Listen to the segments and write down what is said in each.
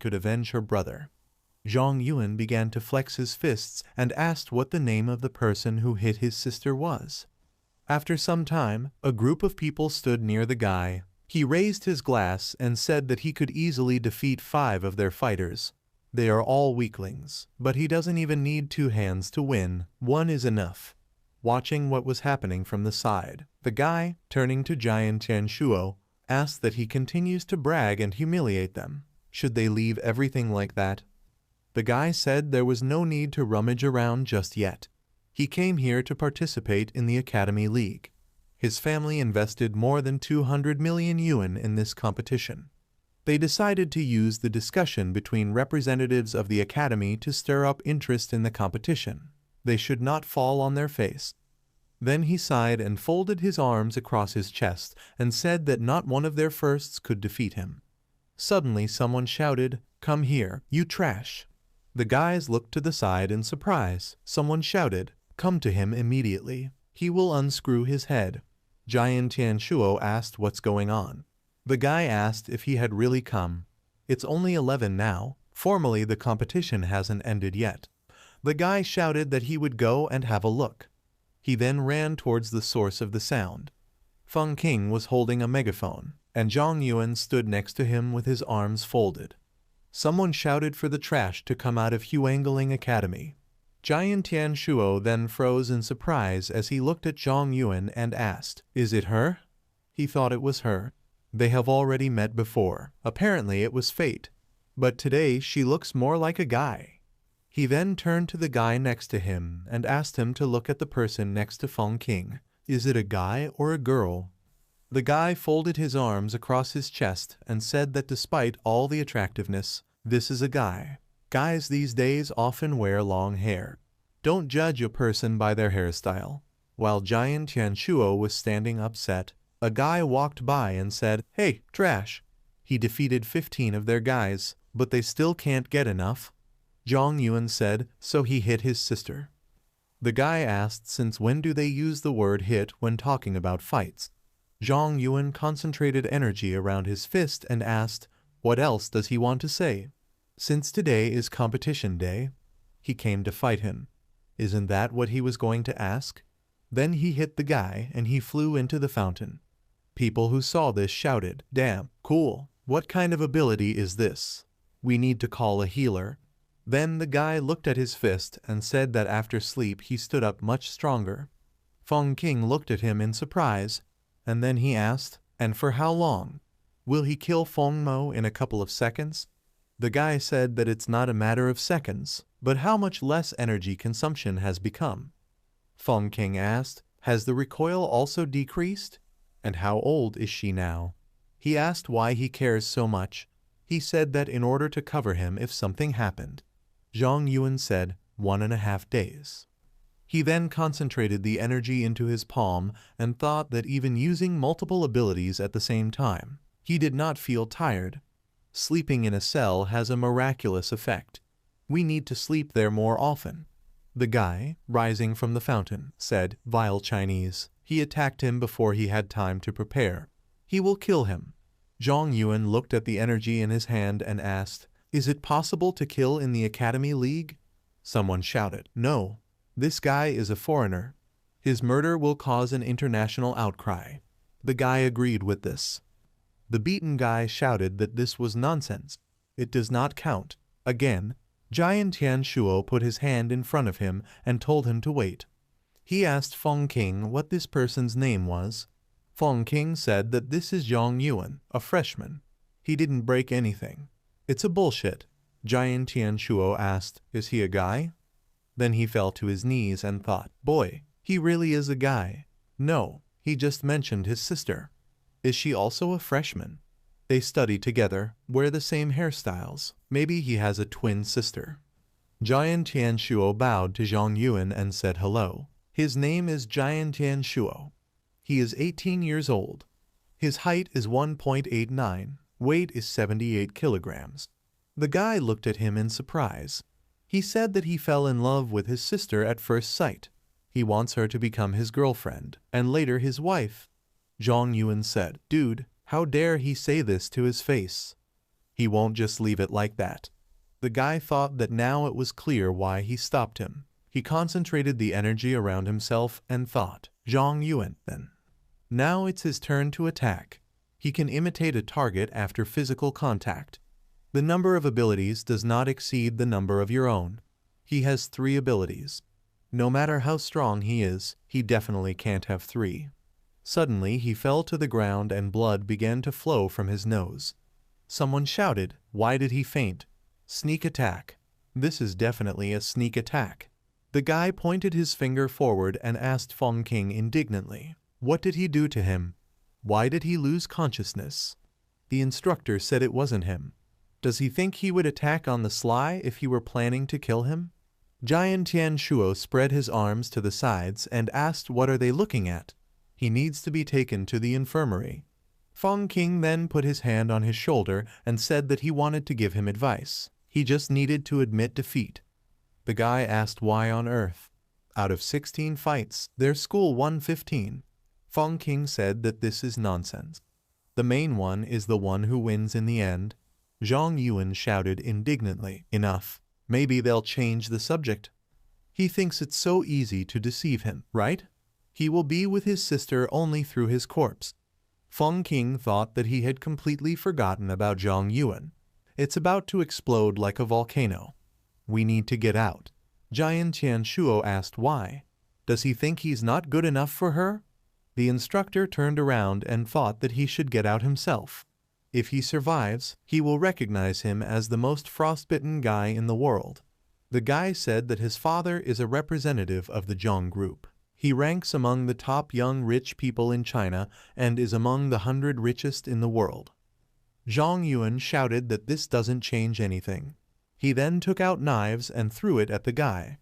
could avenge her brother. Zhang Yuan began to flex his fists and asked what the name of the person who hit his sister was. After some time, a group of people stood near the guy. He raised his glass and said that he could easily defeat 5 of their fighters. They are all weaklings, but he doesn't even need 2 hands to win, 1 is enough. Watching what was happening from the side, the guy, turning to Giant Tianshuo, asked that he continues to brag and humiliate them. Should they leave everything like that? The guy said there was no need to rummage around just yet. He came here to participate in the Academy League. His family invested more than 200 million yuan in this competition. They decided to use the discussion between representatives of the Academy to stir up interest in the competition. They should not fall on their face. Then he sighed and folded his arms across his chest and said that not one of their firsts could defeat him. Suddenly someone shouted, "Come here, you trash!" The guys looked to the side in surprise. Someone shouted, "Come to him immediately. He will unscrew his head." Giant Tianshuo asked what's going on. The guy asked if he had really come. It's only 11 now. Formally the competition hasn't ended yet. The guy shouted that he would go and have a look. He then ran towards the source of the sound. Feng King was holding a megaphone, and Zhang Yuan stood next to him with his arms folded. Someone shouted for the trash to come out of Huangling Academy. Giant Tianshuo then froze in surprise as he looked at Zhang Yuan and asked, "Is it her?" He thought it was her. They have already met before. Apparently it was fate. But today she looks more like a guy. He then turned to the guy next to him and asked him to look at the person next to Feng King. Is it a guy or a girl? The guy folded his arms across his chest and said that despite all the attractiveness, this is a guy. Guys these days often wear long hair. Don't judge a person by their hairstyle. While Giant Tianshuo was standing upset, a guy walked by and said, "Hey, trash." He defeated 15 of their guys, but they still can't get enough. Zhang Yuan said, so he hit his sister. The guy asked since when do they use the word hit when talking about fights. Zhang Yuan concentrated energy around his fist and asked, what else does he want to say? Since today is competition day, he came to fight him. Isn't that what he was going to ask? Then he hit the guy and he flew into the fountain. People who saw this shouted, "Damn, cool. What kind of ability is this? We need to call a healer." Then the guy looked at his fist and said that after sleep he stood up much stronger. Feng King looked at him in surprise, and then he asked, "And for how long? Will he kill Feng Mo in a couple of seconds?" The guy said that it's not a matter of seconds, but how much less energy consumption has become. Feng King asked, "Has the recoil also decreased? And how old is she now?" He asked why he cares so much. He said that in order to cover him if something happened. Zhang Yuan said, 1.5 days. He then concentrated the energy into his palm and thought that even using multiple abilities at the same time, he did not feel tired. Sleeping in a cell has a miraculous effect. We need to sleep there more often. The guy, rising from the fountain, said, "Vile Chinese." He attacked him before he had time to prepare. He will kill him. Zhang Yuan looked at the energy in his hand and asked, "Is it possible to kill in the Academy League?" Someone shouted, "No. This guy is a foreigner. His murder will cause an international outcry." The guy agreed with this. The beaten guy shouted that this was nonsense. It does not count. Again, Giant Tianshuo put his hand in front of him and told him to wait. He asked Feng King what this person's name was. Feng King said that this is Zhang Yuan, a freshman. He didn't break anything. It's a bullshit. Giant Tianshuo asked, "Is he a guy?" Then he fell to his knees and thought, boy, he really is a guy. No, he just mentioned his sister. Is she also a freshman? They study together, wear the same hairstyles. Maybe he has a twin sister. Giant Tianshuo bowed to Zhang Yuan and said hello. His name is Giant Tianshuo. He is 18 years old. His height is 1.89, weight is 78 kilograms. The guy looked at him in surprise. He said that he fell in love with his sister at first sight. He wants her to become his girlfriend, and later his wife. Zhang Yuan said, "Dude, how dare he say this to his face?" He won't just leave it like that. The guy thought that now it was clear why he stopped him. He concentrated the energy around himself and thought, Zhang Yuan, then. Now it's his turn to attack. He can imitate a target after physical contact. The number of abilities does not exceed the number of your own. He has 3 abilities. No matter how strong he is, he definitely can't have 3. Suddenly he fell to the ground and blood began to flow from his nose. Someone shouted, why did he faint? Sneak attack. This is definitely a sneak attack. The guy pointed his finger forward and asked Feng King indignantly, what did he do to him? Why did he lose consciousness? The instructor said it wasn't him. Does he think he would attack on the sly if he were planning to kill him? Giant Tian Shuo spread his arms to the sides and asked what are they looking at? He needs to be taken to the infirmary. Feng King then put his hand on his shoulder and said that he wanted to give him advice. He just needed to admit defeat. The guy asked why on earth. Out of 16 fights, their school won 15. Feng King said that this is nonsense. The main one is the one who wins in the end. Zhang Yuan shouted indignantly, enough. Maybe they'll change the subject. He thinks it's so easy to deceive him, right? He will be with his sister only through his corpse. Feng King thought that he had completely forgotten about Zhang Yuan. It's about to explode like a volcano. We need to get out. Giant Tian Shuo asked why. Does he think he's not good enough for her? The instructor turned around and thought that he should get out himself. If he survives, he will recognize him as the most frostbitten guy in the world. The guy said that his father is a representative of the Zhang group. He ranks among the top young rich people in China and is among the 100 richest in the world. Zhang Yuan shouted that this doesn't change anything. He then took out knives and threw it at the guy.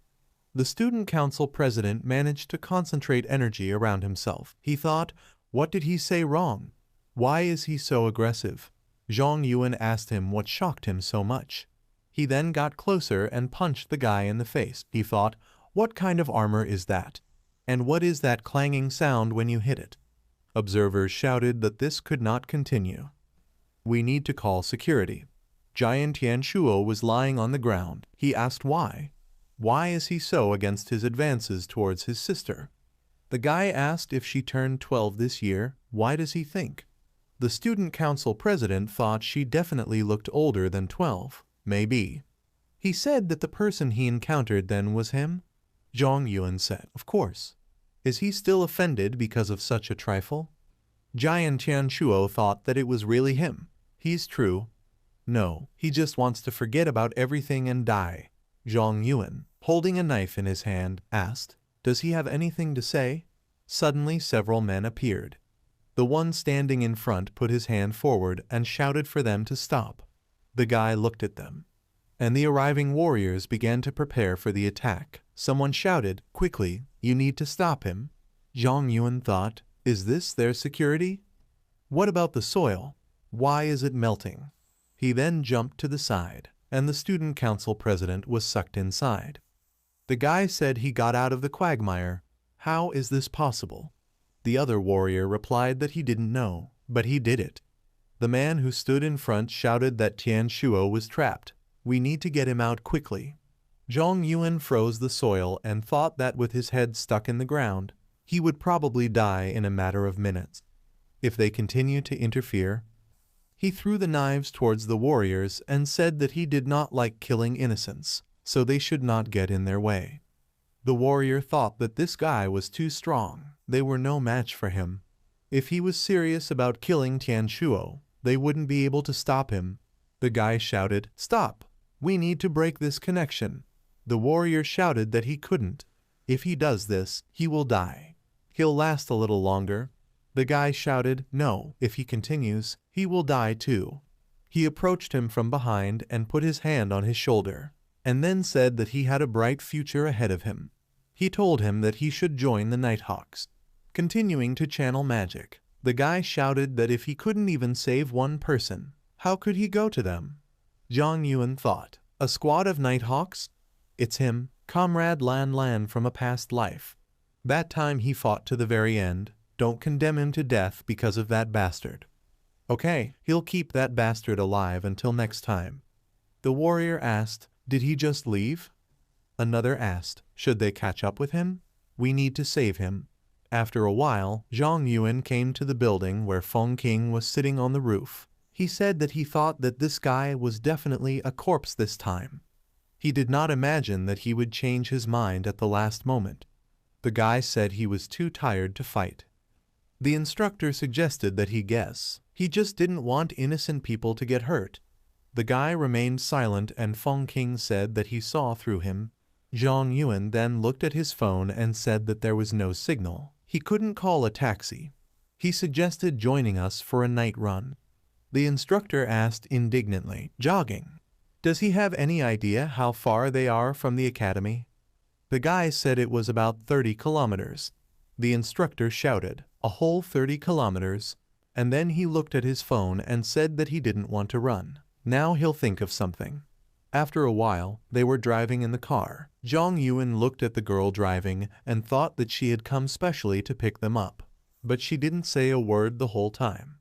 The student council president managed to concentrate energy around himself. He thought, what did he say wrong? Why is he so aggressive? Zhang Yuan asked him what shocked him so much. He then got closer and punched the guy in the face. He thought, what kind of armor is that? And what is that clanging sound when you hit it? Observers shouted that this could not continue. We need to call security. Giant Tian Shuo was lying on the ground. He asked why. Why is he so against his advances towards his sister? The guy asked if she turned 12 this year. Why does he think? The student council president thought she definitely looked older than 12. Maybe. He said that the person he encountered then was him. Zhang Yuan said, of course. Is he still offended because of such a trifle? Giant Tian Shuo thought that it was really him. He's true. No, he just wants to forget about everything and die. Zhang Yuan, holding a knife in his hand, asked, does he have anything to say? Suddenly several men appeared. The one standing in front put his hand forward and shouted for them to stop. The guy looked at them. And the arriving warriors began to prepare for the attack. Someone shouted, quickly, you need to stop him. Zhang Yuan thought, is this their security? What about the soil? Why is it melting? He then jumped to the side, and the student council president was sucked inside. The guy said he got out of the quagmire. How is this possible? The other warrior replied that he didn't know, but he did it. The man who stood in front shouted that Tian Shuo was trapped. We need to get him out quickly. Zhang Yuan froze the soil and thought that with his head stuck in the ground, he would probably die in a matter of minutes. If they continued to interfere, he threw the knives towards the warriors and said that he did not like killing innocents, so they should not get in their way. The warrior thought that this guy was too strong. They were no match for him. If he was serious about killing Tian Shuo, they wouldn't be able to stop him. The guy shouted, stop! We need to break this connection. The warrior shouted that he couldn't. If he does this, he will die. He'll last a little longer. The guy shouted, no, if he continues, he will die too. He approached him from behind and put his hand on his shoulder, and then said that he had a bright future ahead of him. He told him that he should join the Nighthawks. Continuing to channel magic, the guy shouted that if he couldn't even save one person, how could he go to them? Zhang Yuan thought, a squad of Nighthawks? It's him, Comrade Lan Lan from a past life. That time he fought to the very end. Don't condemn him to death because of that bastard. Okay, he'll keep that bastard alive until next time. The warrior asked, did he just leave? Another asked, should they catch up with him? We need to save him. After a while, Zhang Yuan came to the building where Feng King was sitting on the roof. He said that he thought that this guy was definitely a corpse this time. He did not imagine that he would change his mind at the last moment. The guy said he was too tired to fight. The instructor suggested that he guess. He just didn't want innocent people to get hurt. The guy remained silent and Feng King said that he saw through him. Zhang Yuan then looked at his phone and said that there was no signal. He couldn't call a taxi. He suggested joining us for a night run. The instructor asked indignantly, jogging. Does he have any idea how far they are from the academy? The guy said it was about 30 kilometers. The instructor shouted, a whole 30 kilometers? And then he looked at his phone and said that he didn't want to run. Now he'll think of something. After a while, they were driving in the car. Zhang Yuan looked at the girl driving and thought that she had come specially to pick them up. But she didn't say a word the whole time.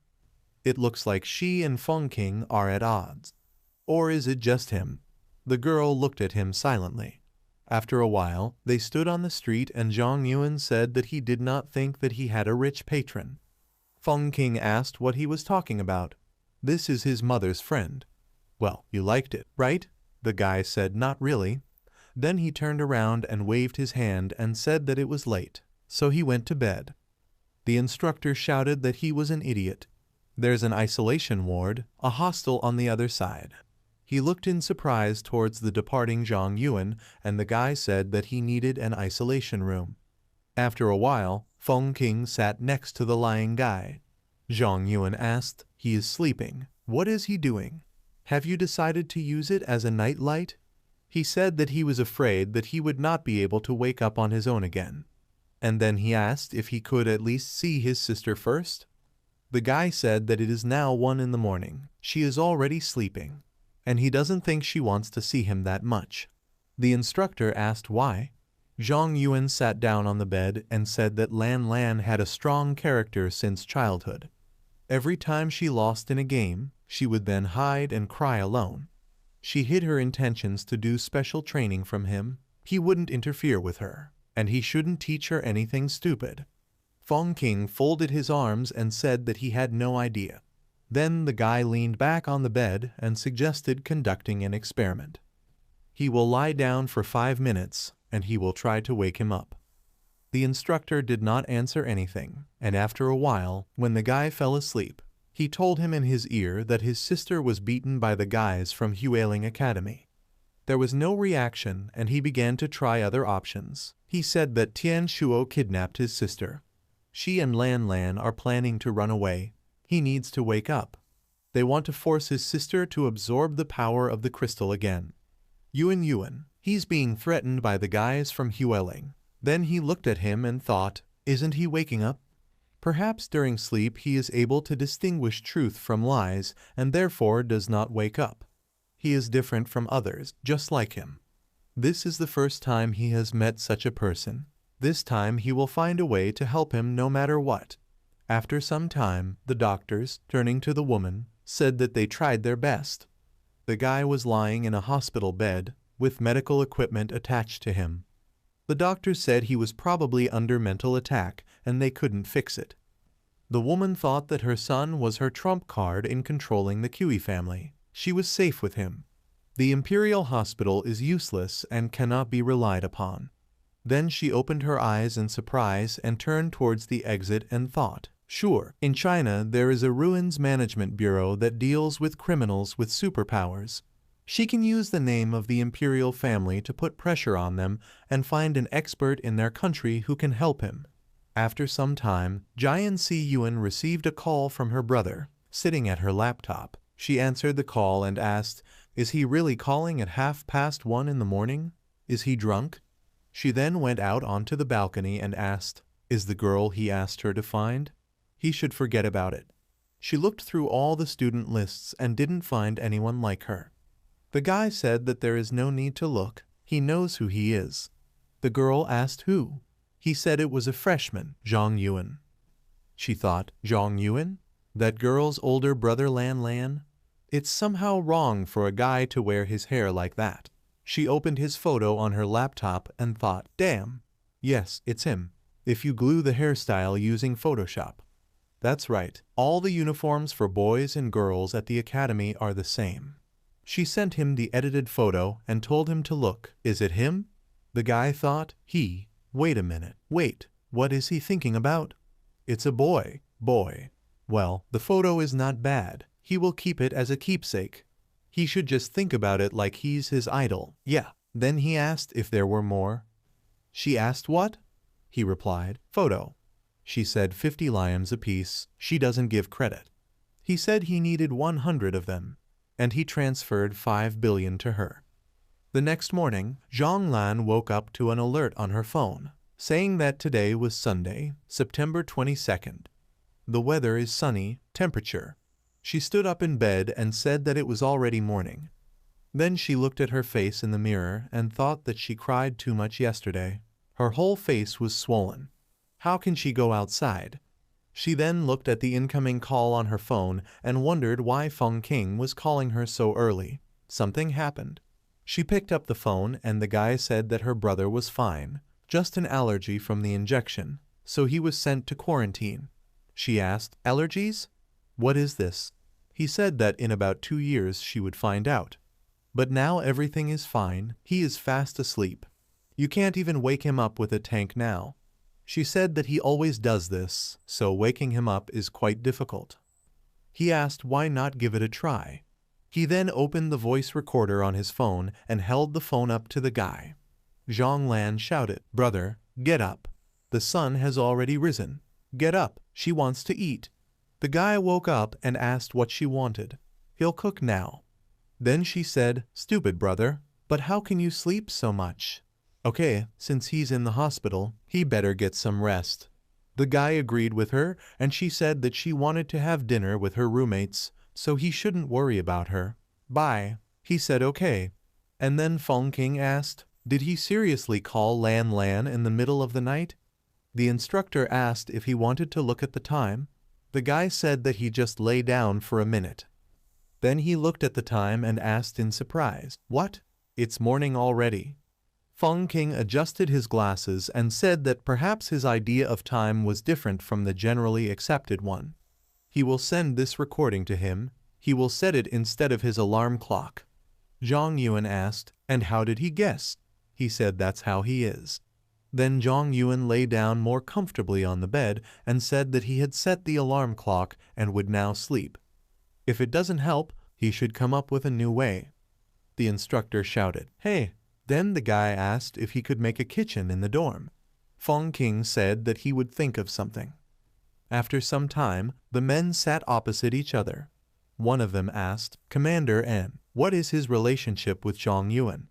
It looks like she and Feng King are at odds. Or is it just him? The girl looked at him silently. After a while, they stood on the street and Zhang Yuan said that he did not think that he had a rich patron. Feng King asked what he was talking about. This is his mother's friend. Well, you liked it, right? The guy said not really. Then he turned around and waved his hand and said that it was late, so he went to bed. The instructor shouted that he was an idiot. There's an isolation ward, a hostel on the other side. He looked in surprise towards the departing Zhang Yuan, and the guy said that he needed an isolation room. After a while, Feng King sat next to the lying guy. Zhang Yuan asked, he is sleeping. What is he doing? Have you decided to use it as a night light? He said that he was afraid that he would not be able to wake up on his own again. And then he asked if he could at least see his sister first. The guy said that it is now 1 in the morning. She is already sleeping. And he doesn't think she wants to see him that much. The instructor asked why. Zhang Yuan sat down on the bed and said that Lan Lan had a strong character since childhood. Every time she lost in a game, she would then hide and cry alone. She hid her intentions to do special training from him. He wouldn't interfere with her, and he shouldn't teach her anything stupid. Feng King folded his arms and said that he had no idea. Then the guy leaned back on the bed and suggested conducting an experiment. He will lie down for 5 minutes, and he will try to wake him up. The instructor did not answer anything, and after a while, when the guy fell asleep, he told him in his ear that his sister was beaten by the guys from Huiling Academy. There was no reaction, and he began to try other options. He said that Tian Shuo kidnapped his sister. She and Lan Lan are planning to run away. He needs to wake up. They want to force his sister to absorb the power of the crystal again. Yuan, he's being threatened by the guys from Huiling. Then he looked at him and thought, isn't he waking up? Perhaps during sleep he is able to distinguish truth from lies and therefore does not wake up. He is different from others, just like him. This is the first time he has met such a person. This time he will find a way to help him no matter what. After some time, the doctors, turning to the woman, said that they tried their best. The guy was lying in a hospital bed, with medical equipment attached to him. The doctors said he was probably under mental attack, and they couldn't fix it. The woman thought that her son was her trump card in controlling the Kui family. She was safe with him. The Imperial Hospital is useless and cannot be relied upon. Then she opened her eyes in surprise and turned towards the exit and thought, sure, in China there is a ruins management bureau that deals with criminals with superpowers. She can use the name of the imperial family to put pressure on them and find an expert in their country who can help him. After some time, Jian Si Yuan received a call from her brother, sitting at her laptop. She answered the call and asked, is he really calling at 1:30 in the morning? Is he drunk? She then went out onto the balcony and asked, is the girl he asked her to find? He should forget about it. She looked through all the student lists and didn't find anyone like her. The guy said that there is no need to look. He knows who he is. The girl asked who. He said it was a freshman, Zhang Yuan. She thought, Zhang Yuan? That girl's older brother Lan Lan? It's somehow wrong for a guy to wear his hair like that. She opened his photo on her laptop and thought, damn. Yes, it's him. If you glue the hairstyle using Photoshop. That's right, all the uniforms for boys and girls at the academy are the same. She sent him the edited photo and told him to look. Is it him? The guy thought, wait a minute, wait, what is he thinking about? It's a boy. Well, the photo is not bad. He will keep it as a keepsake. He should just think about it like he's his idol. Yeah. Then he asked if there were more. She asked what? He replied, photo. She said 50 lions apiece. She doesn't give credit. He said he needed 100 of them, and he transferred 5 billion to her. The next morning, Zhang Lan woke up to an alert on her phone, saying that today was Sunday, September 22nd. The weather is sunny, temperature. She stood up in bed and said that it was already morning. Then she looked at her face in the mirror and thought that she cried too much yesterday. Her whole face was swollen. How can she go outside? She then looked at the incoming call on her phone and wondered why Feng King was calling her so early. Something happened. She picked up the phone and the guy said that her brother was fine, just an allergy from the injection, so he was sent to quarantine. She asked, allergies? What is this? He said that in about 2 years she would find out. But now everything is fine. He is fast asleep. You can't even wake him up with a tank now. She said that he always does this, so waking him up is quite difficult. He asked why not give it a try. He then opened the voice recorder on his phone and held the phone up to the guy. Zhang Lan shouted, brother, get up. The sun has already risen. Get up, she wants to eat. The guy woke up and asked what she wanted. He'll cook now. Then she said, stupid brother, but how can you sleep so much? Okay, since he's in the hospital, he better get some rest. The guy agreed with her and she said that she wanted to have dinner with her roommates, so he shouldn't worry about her. Bye. He said okay. And then Feng King asked, did he seriously call Lan Lan in the middle of the night? The instructor asked if he wanted to look at the time. The guy said that he just lay down for a minute. Then he looked at the time and asked in surprise, what? It's morning already. Feng King adjusted his glasses and said that perhaps his idea of time was different from the generally accepted one. He will send this recording to him. He will set it instead of his alarm clock. Zhang Yuan asked, and how did he guess? He said that's how he is. Then Zhang Yuan lay down more comfortably on the bed and said that he had set the alarm clock and would now sleep. If it doesn't help, he should come up with a new way. The instructor shouted, hey. Then the guy asked if he could make a kitchen in the dorm. Feng King said that he would think of something. After some time, the men sat opposite each other. One of them asked, Commander N, what is his relationship with Zhang Yuan?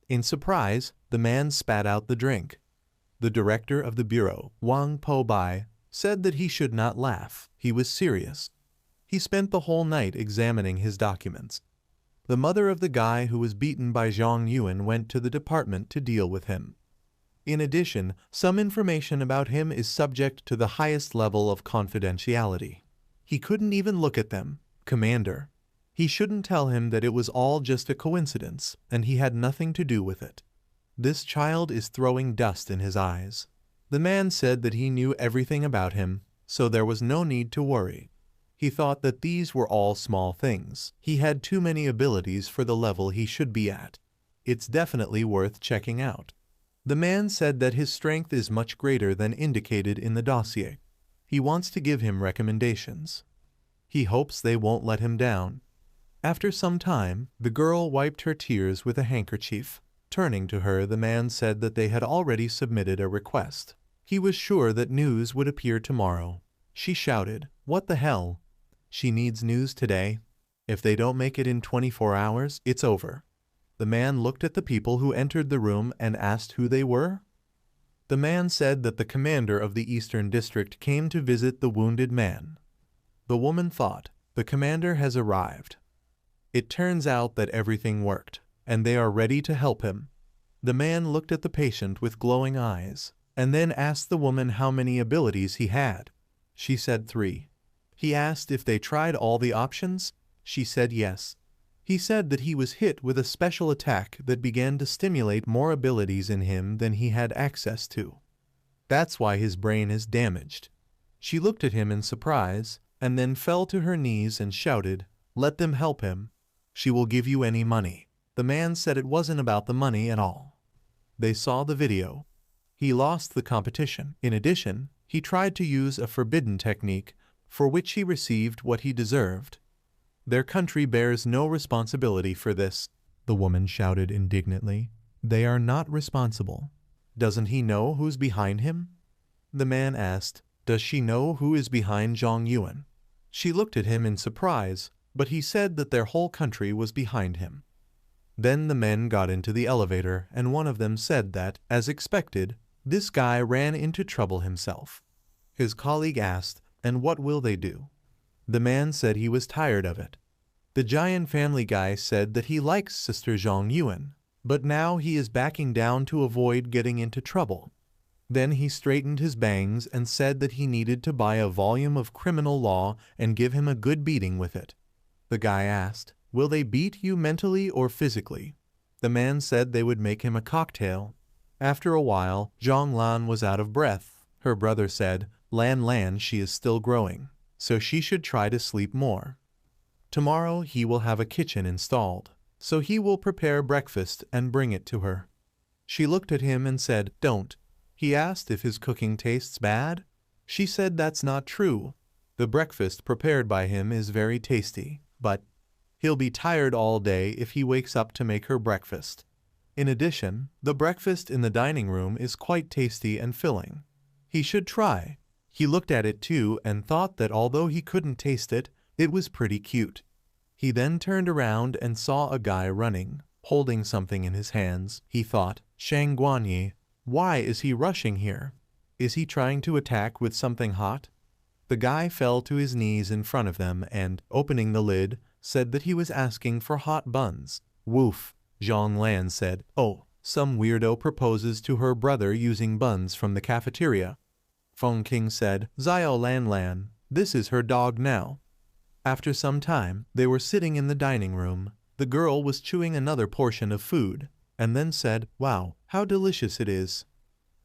In surprise, the man spat out the drink. The director of the bureau, Wang Po-bai, said that he should not laugh. He was serious. He spent the whole night examining his documents. The mother of the guy who was beaten by Zhang Yuan went to the department to deal with him. In addition, some information about him is subject to the highest level of confidentiality. He couldn't even look at them. Commander. He shouldn't tell him that it was all just a coincidence, and he had nothing to do with it. This child is throwing dust in his eyes. The man said that he knew everything about him, so there was no need to worry. He thought that these were all small things. He had too many abilities for the level he should be at. It's definitely worth checking out. The man said that his strength is much greater than indicated in the dossier. He wants to give him recommendations. He hopes they won't let him down. After some time, the girl wiped her tears with a handkerchief. Turning to her, the man said that they had already submitted a request. He was sure that news would appear tomorrow. She shouted, "What the hell? She needs news today. If they don't make it in 24 hours, it's over." The man looked at the people who entered the room and asked who they were. The man said that the commander of the Eastern District came to visit the wounded man. The woman thought, the commander has arrived. It turns out that everything worked, and they are ready to help him. The man looked at the patient with glowing eyes, and then asked the woman how many abilities he had. She said 3. He asked if they tried all the options. She said yes. He said that he was hit with a special attack that began to stimulate more abilities in him than he had access to. That's why his brain is damaged. She looked at him in surprise, and then fell to her knees and shouted, "Let them help him. She will give you any money." The man said it wasn't about the money at all. They saw the video. He lost the competition. In addition, he tried to use a forbidden technique, for which he received what he deserved. Their country bears no responsibility for this, the woman shouted indignantly. They are not responsible. Doesn't he know who's behind him? The man asked, does she know who is behind Zhang Yuan? She looked at him in surprise, but he said that their whole country was behind him. Then the men got into the elevator, and one of them said that, as expected, this guy ran into trouble himself. His colleague asked, and what will they do? The man said he was tired of it. The giant family guy said that he likes Sister Zhang Yuan, but now he is backing down to avoid getting into trouble. Then he straightened his bangs and said that he needed to buy a volume of criminal law and give him a good beating with it. The guy asked, will they beat you mentally or physically? The man said they would make him a cocktail. After a while, Zhang Lan was out of breath. Her brother said, Lan, she is still growing, so she should try to sleep more. Tomorrow he will have a kitchen installed, so he will prepare breakfast and bring it to her. She looked at him and said, don't. He asked if his cooking tastes bad. She said that's not true. The breakfast prepared by him is very tasty, but he'll be tired all day if he wakes up to make her breakfast. In addition, the breakfast in the dining room is quite tasty and filling. He should try. He looked at it too and thought that although he couldn't taste it, it was pretty cute. He then turned around and saw a guy running, holding something in his hands. He thought, Shang Guanyi, why is he rushing here? Is he trying to attack with something hot? The guy fell to his knees in front of them and, opening the lid, said that he was asking for hot buns. Woof, Zhang Lan said. Oh, some weirdo proposes to her brother using buns from the cafeteria. Feng King said, Xiao Lan, this is her dog now. After some time, they were sitting in the dining room. The girl was chewing another portion of food, and then said, wow, how delicious it is.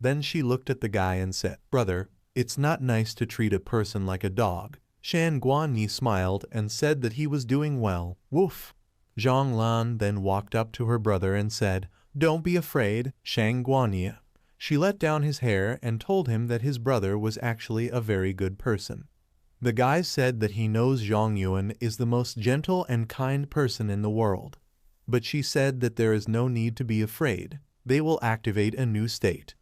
Then she looked at the guy and said, brother, it's not nice to treat a person like a dog. Shan Guanyi smiled and said that he was doing well. Woof. Zhang Lan then walked up to her brother and said, don't be afraid, Shang Guanyi. She let down his hair and told him that his brother was actually a very good person. The guy said that he knows Zhang Yuan is the most gentle and kind person in the world. But she said that there is no need to be afraid. They will activate a new state.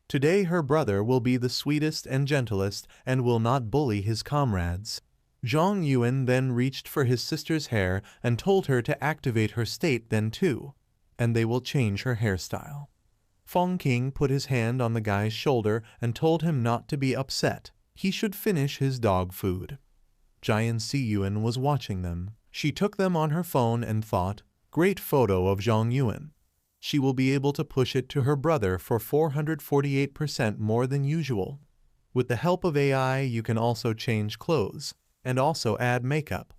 Today her brother will be the sweetest and gentlest and will not bully his comrades. Zhang Yuan then reached for his sister's hair and told her to activate her state then too, and they will change her hairstyle. Feng King put his hand on the guy's shoulder and told him not to be upset. He should finish his dog food. Giant Si Yuan was watching them. She took them on her phone and thought, great photo of Zhang Yuan. She will be able to push it to her brother for 448% more than usual. With the help of AI, you can also change clothes and also add makeup.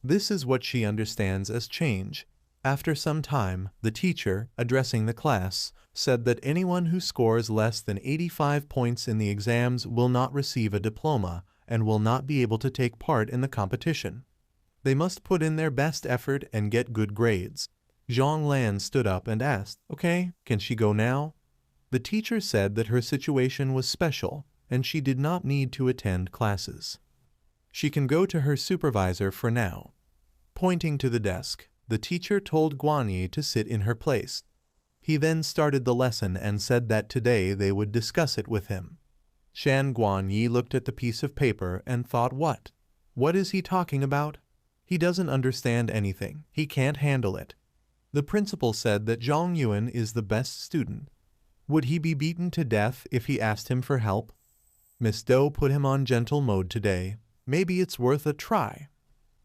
This is what she understands as change. After some time, the teacher, addressing the class, said that anyone who scores less than 85 points in the exams will not receive a diploma and will not be able to take part in the competition. They must put in their best effort and get good grades. Zhang Lan stood up and asked, okay, can she go now? The teacher said that her situation was special and she did not need to attend classes. She can go to her supervisor for now. Pointing to the desk, the teacher told Guanyi to sit in her place. He then started the lesson and said that today they would discuss it with him. Shan Guanyi looked at the piece of paper and thought, what? What is he talking about? He doesn't understand anything. He can't handle it. The principal said that Zhang Yuan is the best student. Would he be beaten to death if he asked him for help? Miss Doe put him on gentle mode today. Maybe it's worth a try.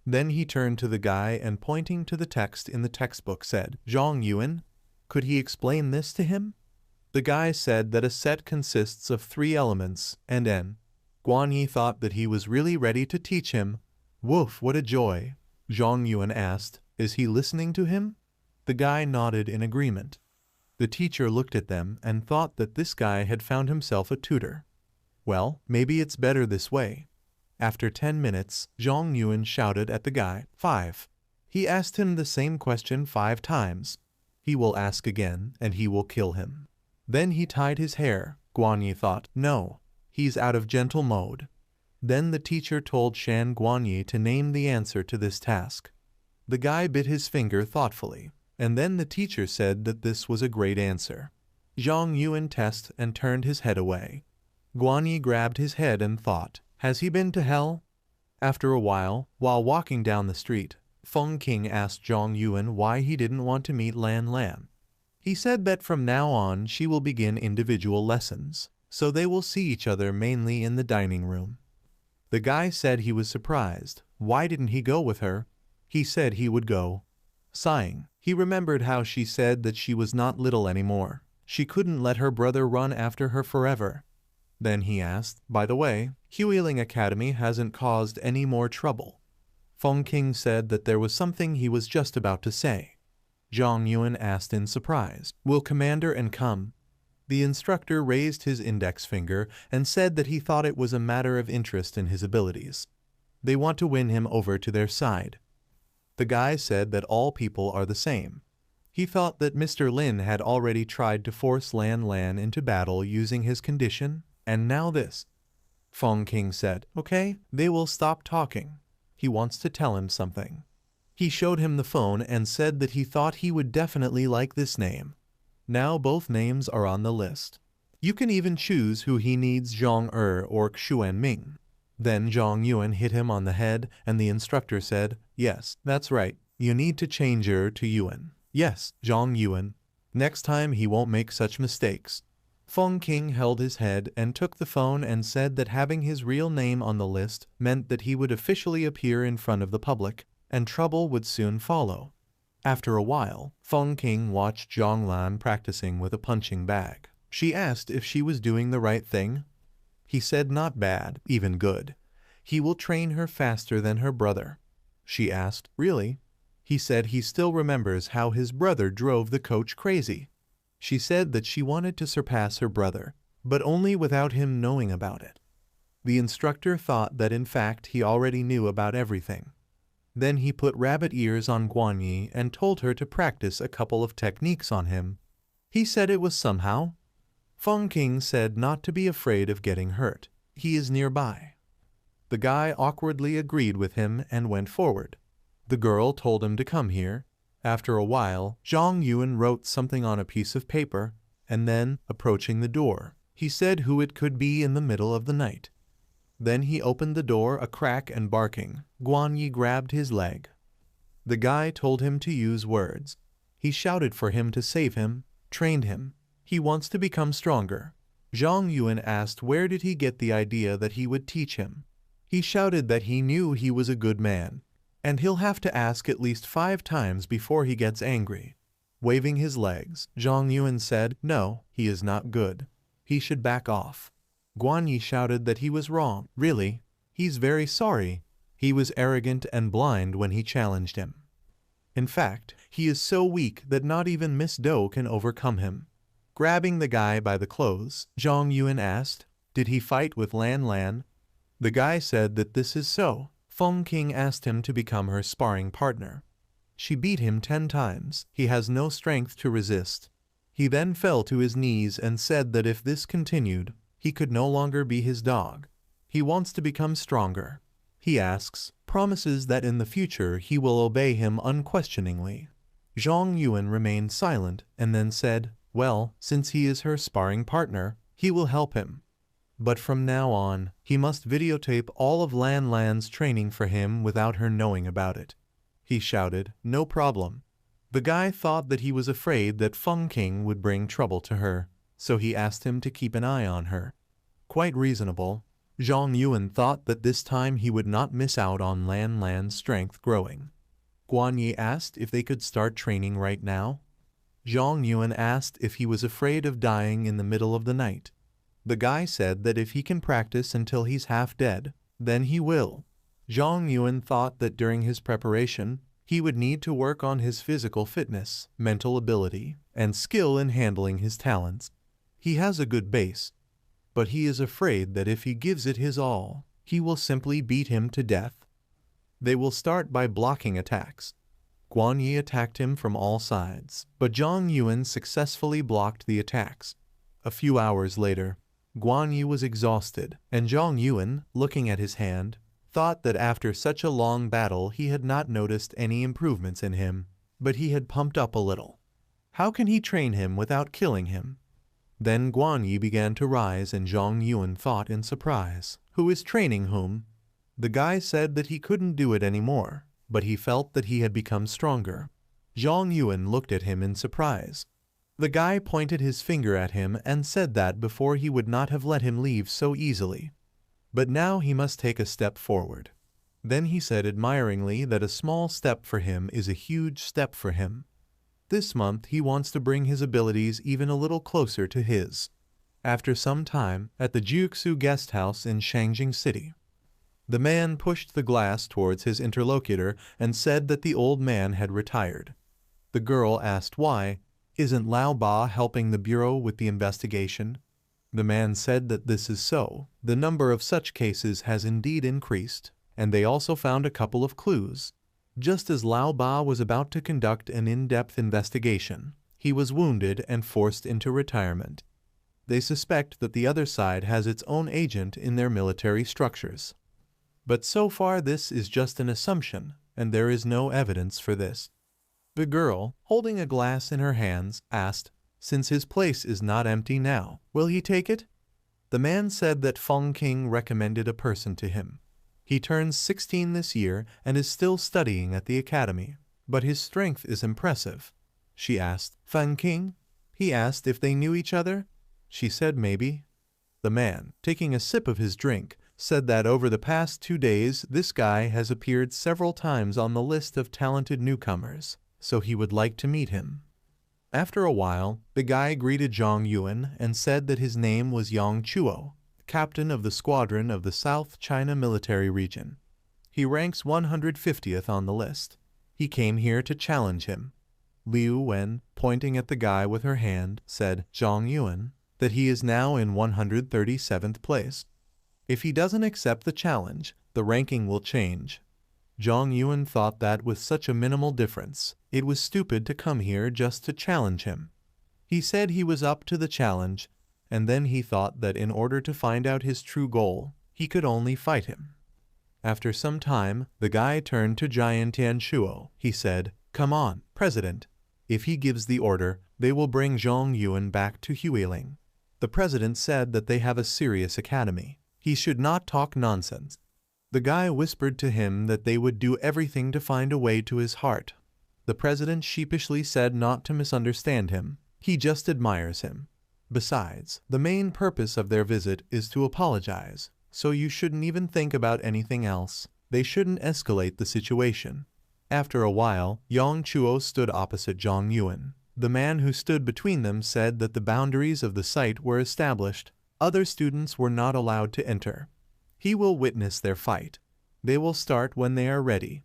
Then he turned to the guy and pointing to the text in the textbook said, Zhang Yuan? Could he explain this to him? The guy said that a set consists of 3 elements and n. Guan Yi thought that he was really ready to teach him. Woof, what a joy. Zhang Yuan asked, is he listening to him? The guy nodded in agreement. The teacher looked at them and thought that this guy had found himself a tutor. Well, maybe it's better this way. After 10 minutes, Zhang Yuan shouted at the guy, 5. He asked him the same question 5 times. He will ask again, and he will kill him. Then he tied his hair. Guan Yi thought, no, he's out of gentle mode. Then the teacher told Shan Guan Yi to name the answer to this task. The guy bit his finger thoughtfully, and then the teacher said that this was a great answer. Zhang Yuan tested and turned his head away. Guan Yi grabbed his head and thought, has he been to hell? After a while walking down the street, Feng King asked Zhang Yuan why he didn't want to meet Lan Lan. He said that from now on she will begin individual lessons, so they will see each other mainly in the dining room. The guy said he was surprised. Why didn't he go with her? He said he would go. Sighing, he remembered how she said that she was not little anymore. She couldn't let her brother run after her forever. Then he asked, by the way, Huiling Academy hasn't caused any more trouble. Feng King said that there was something he was just about to say. Zhang Yuan asked in surprise, will Commander and come? The instructor raised his index finger and said that he thought it was a matter of interest in his abilities. They want to win him over to their side. The guy said that all people are the same. He thought that Mr. Lin had already tried to force Lan Lan into battle using his condition, and now this. Feng King said, okay, they will stop talking. He wants to tell him something. He showed him the phone and said that he thought he would definitely like this name. Now both names are on the list. You can even choose who he needs, Zhang or Xuan Ming. Then Zhang Yuan hit him on the head and the instructor said, yes, that's right, you need to change your to Yuan. Yes, Zhang Yuan. Next time he won't make such mistakes. Feng King held his head and took the phone and said that having his real name on the list meant that he would officially appear in front of the public, and trouble would soon follow. After a while, Feng King watched Zhang Lan practicing with a punching bag. She asked if she was doing the right thing. He said not bad, even good. He will train her faster than her brother. She asked, really? He said he still remembers how his brother drove the coach crazy. She said that she wanted to surpass her brother, but only without him knowing about it. The instructor thought that in fact he already knew about everything. Then he put rabbit ears on Guan Yi and told her to practice a couple of techniques on him. He said it was somehow. Feng King said not to be afraid of getting hurt. He is nearby. The guy awkwardly agreed with him and went forward. The girl told him to come here. After a while, Zhang Yuan wrote something on a piece of paper, and then, approaching the door, he said who it could be in the middle of the night. Then he opened the door a crack and barking, Guan Yi grabbed his leg. The guy told him to use words. He shouted for him to save him, trained him. He wants to become stronger. Zhang Yuan asked where did he get the idea that he would teach him. He shouted that he knew he was a good man, and he'll have to ask at least 5 times before he gets angry. Waving his legs, Zhang Yuan said, no, he is not good. He should back off. Guan Yi shouted that he was wrong. Really? He's very sorry. He was arrogant and blind when he challenged him. In fact, he is so weak that not even Miss Doe can overcome him. Grabbing the guy by the clothes, Zhang Yuan asked, did he fight with Lan Lan? The guy said that this is so. Feng King asked him to become her sparring partner. She beat him 10 times. He has no strength to resist. He then fell to his knees and said that if this continued, he could no longer be his dog. He wants to become stronger. He asks, promises that in the future he will obey him unquestioningly. Zhang Yuan remained silent and then said, well, since he is her sparring partner, he will help him. But from now on, he must videotape all of Lan Lan's training for him without her knowing about it. He shouted, no problem. The guy thought that he was afraid that Feng King would bring trouble to her, so he asked him to keep an eye on her. Quite reasonable. Zhang Yuan thought that this time he would not miss out on Lan Lan's strength growing. Guan Yi asked if they could start training right now. Zhang Yuan asked if he was afraid of dying in the middle of the night. The guy said that if he can practice until he's half dead, then he will. Zhang Yuan thought that during his preparation, he would need to work on his physical fitness, mental ability, and skill in handling his talents. He has a good base, but he is afraid that if he gives it his all, he will simply beat him to death. They will start by blocking attacks. Guan Yi attacked him from all sides, but Zhang Yuan successfully blocked the attacks. A few hours later, Guan Yi was exhausted, and Zhang Yuan, looking at his hand, thought that after such a long battle he had not noticed any improvements in him, but he had pumped up a little. How can he train him without killing him? Then Guan Yi began to rise, and Zhang Yuan thought in surprise, "Who is training whom?" The guy said that he couldn't do it anymore, but he felt that he had become stronger. Zhang Yuan looked at him in surprise. The guy pointed his finger at him and said that before he would not have let him leave so easily. But now he must take a step forward. Then he said admiringly that a small step for him is a huge step for him. This month he wants to bring his abilities even a little closer to his. After some time, at the Jiuxu guest house in Shangjing City, the man pushed the glass towards his interlocutor and said that the old man had retired. The girl asked why. "Isn't Lao Ba helping the bureau with the investigation?" The man said that this is so. The number of such cases has indeed increased, and they also found a couple of clues. Just as Lao Ba was about to conduct an in-depth investigation, he was wounded and forced into retirement. They suspect that the other side has its own agent in their military structures. But so far this is just an assumption, and there is no evidence for this. The girl, holding a glass in her hands, asked, "Since his place is not empty now, will he take it?" The man said that Feng King recommended a person to him. He turns 16 this year and is still studying at the academy, but his strength is impressive. She asked, "Feng King?" He asked if they knew each other. She said maybe. The man, taking a sip of his drink, said that over the past 2 days this guy has appeared several times on the list of talented newcomers, so he would like to meet him. After a while, the guy greeted Zhang Yuan and said that his name was Yang Chuo, captain of the squadron of the South China military region. He ranks 150th on the list. He came here to challenge him. Liu Wen, pointing at the guy with her hand, said, "Zhang Yuan, that he is now in 137th place. If he doesn't accept the challenge, the ranking will change." Zhang Yuan thought that with such a minimal difference, it was stupid to come here just to challenge him. He said he was up to the challenge, and then he thought that in order to find out his true goal, he could only fight him. After some time, the guy turned to Jian Tianshuo. He said, "Come on, President. If he gives the order, they will bring Zhang Yuan back to Huiling." The president said that they have a serious academy. He should not talk nonsense. The guy whispered to him that they would do everything to find a way to his heart. The president sheepishly said not to misunderstand him. He just admires him. Besides, the main purpose of their visit is to apologize, so you shouldn't even think about anything else. They shouldn't escalate the situation. After a while, Yang Chuo stood opposite Zhang Yuan. The man who stood between them said that the boundaries of the site were established. Other students were not allowed to enter. He will witness their fight. They will start when they are ready.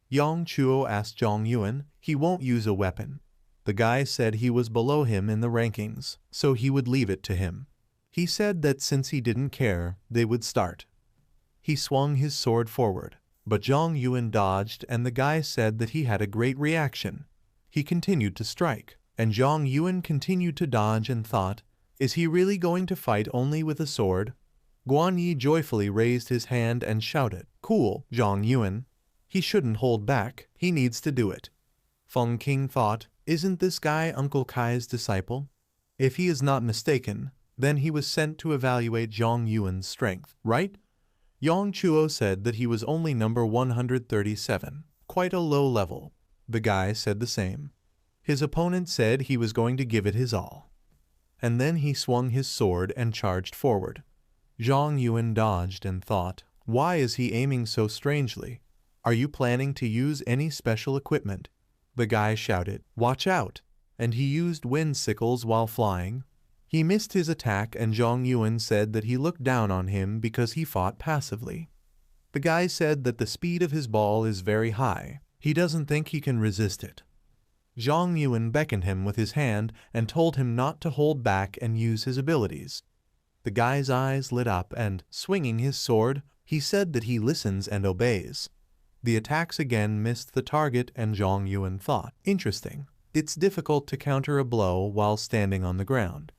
Yang Chuo asked Zhang Yuan. He won't use a weapon. The guy said he was below him in the rankings, so he would leave it to him. He said that since he didn't care, they would start. He swung his sword forward, but Zhang Yuan dodged, and the guy said that he had a great reaction. He continued to strike, and Zhang Yuan continued to dodge and thought, "Is he really going to fight only with a sword?" Guan Yi joyfully raised his hand and shouted, "Cool, Zhang Yuan. He shouldn't hold back. He needs to do it." Feng King thought, "Isn't this guy Uncle Kai's disciple?" If he is not mistaken, then he was sent to evaluate Zhang Yuan's strength, right? Yang Chuo said that he was only number 137, quite a low level. The guy said the same. His opponent said he was going to give it his all. And then he swung his sword and charged forward. Zhang Yuan dodged and thought, "Why is he aiming so strangely? Are you planning to use any special equipment?" The guy shouted, "Watch out!" and he used wind sickles while flying. He missed his attack and Zhang Yuan said that he looked down on him because he fought passively. The guy said that the speed of his ball is very high. He doesn't think he can resist it. Zhang Yuan beckoned him with his hand and told him not to hold back and use his abilities. The guy's eyes lit up and, swinging his sword, he said that he listens and obeys. The attacks again missed the target and Zhang Yuan thought, interesting, it's difficult to counter a blow while standing on the ground.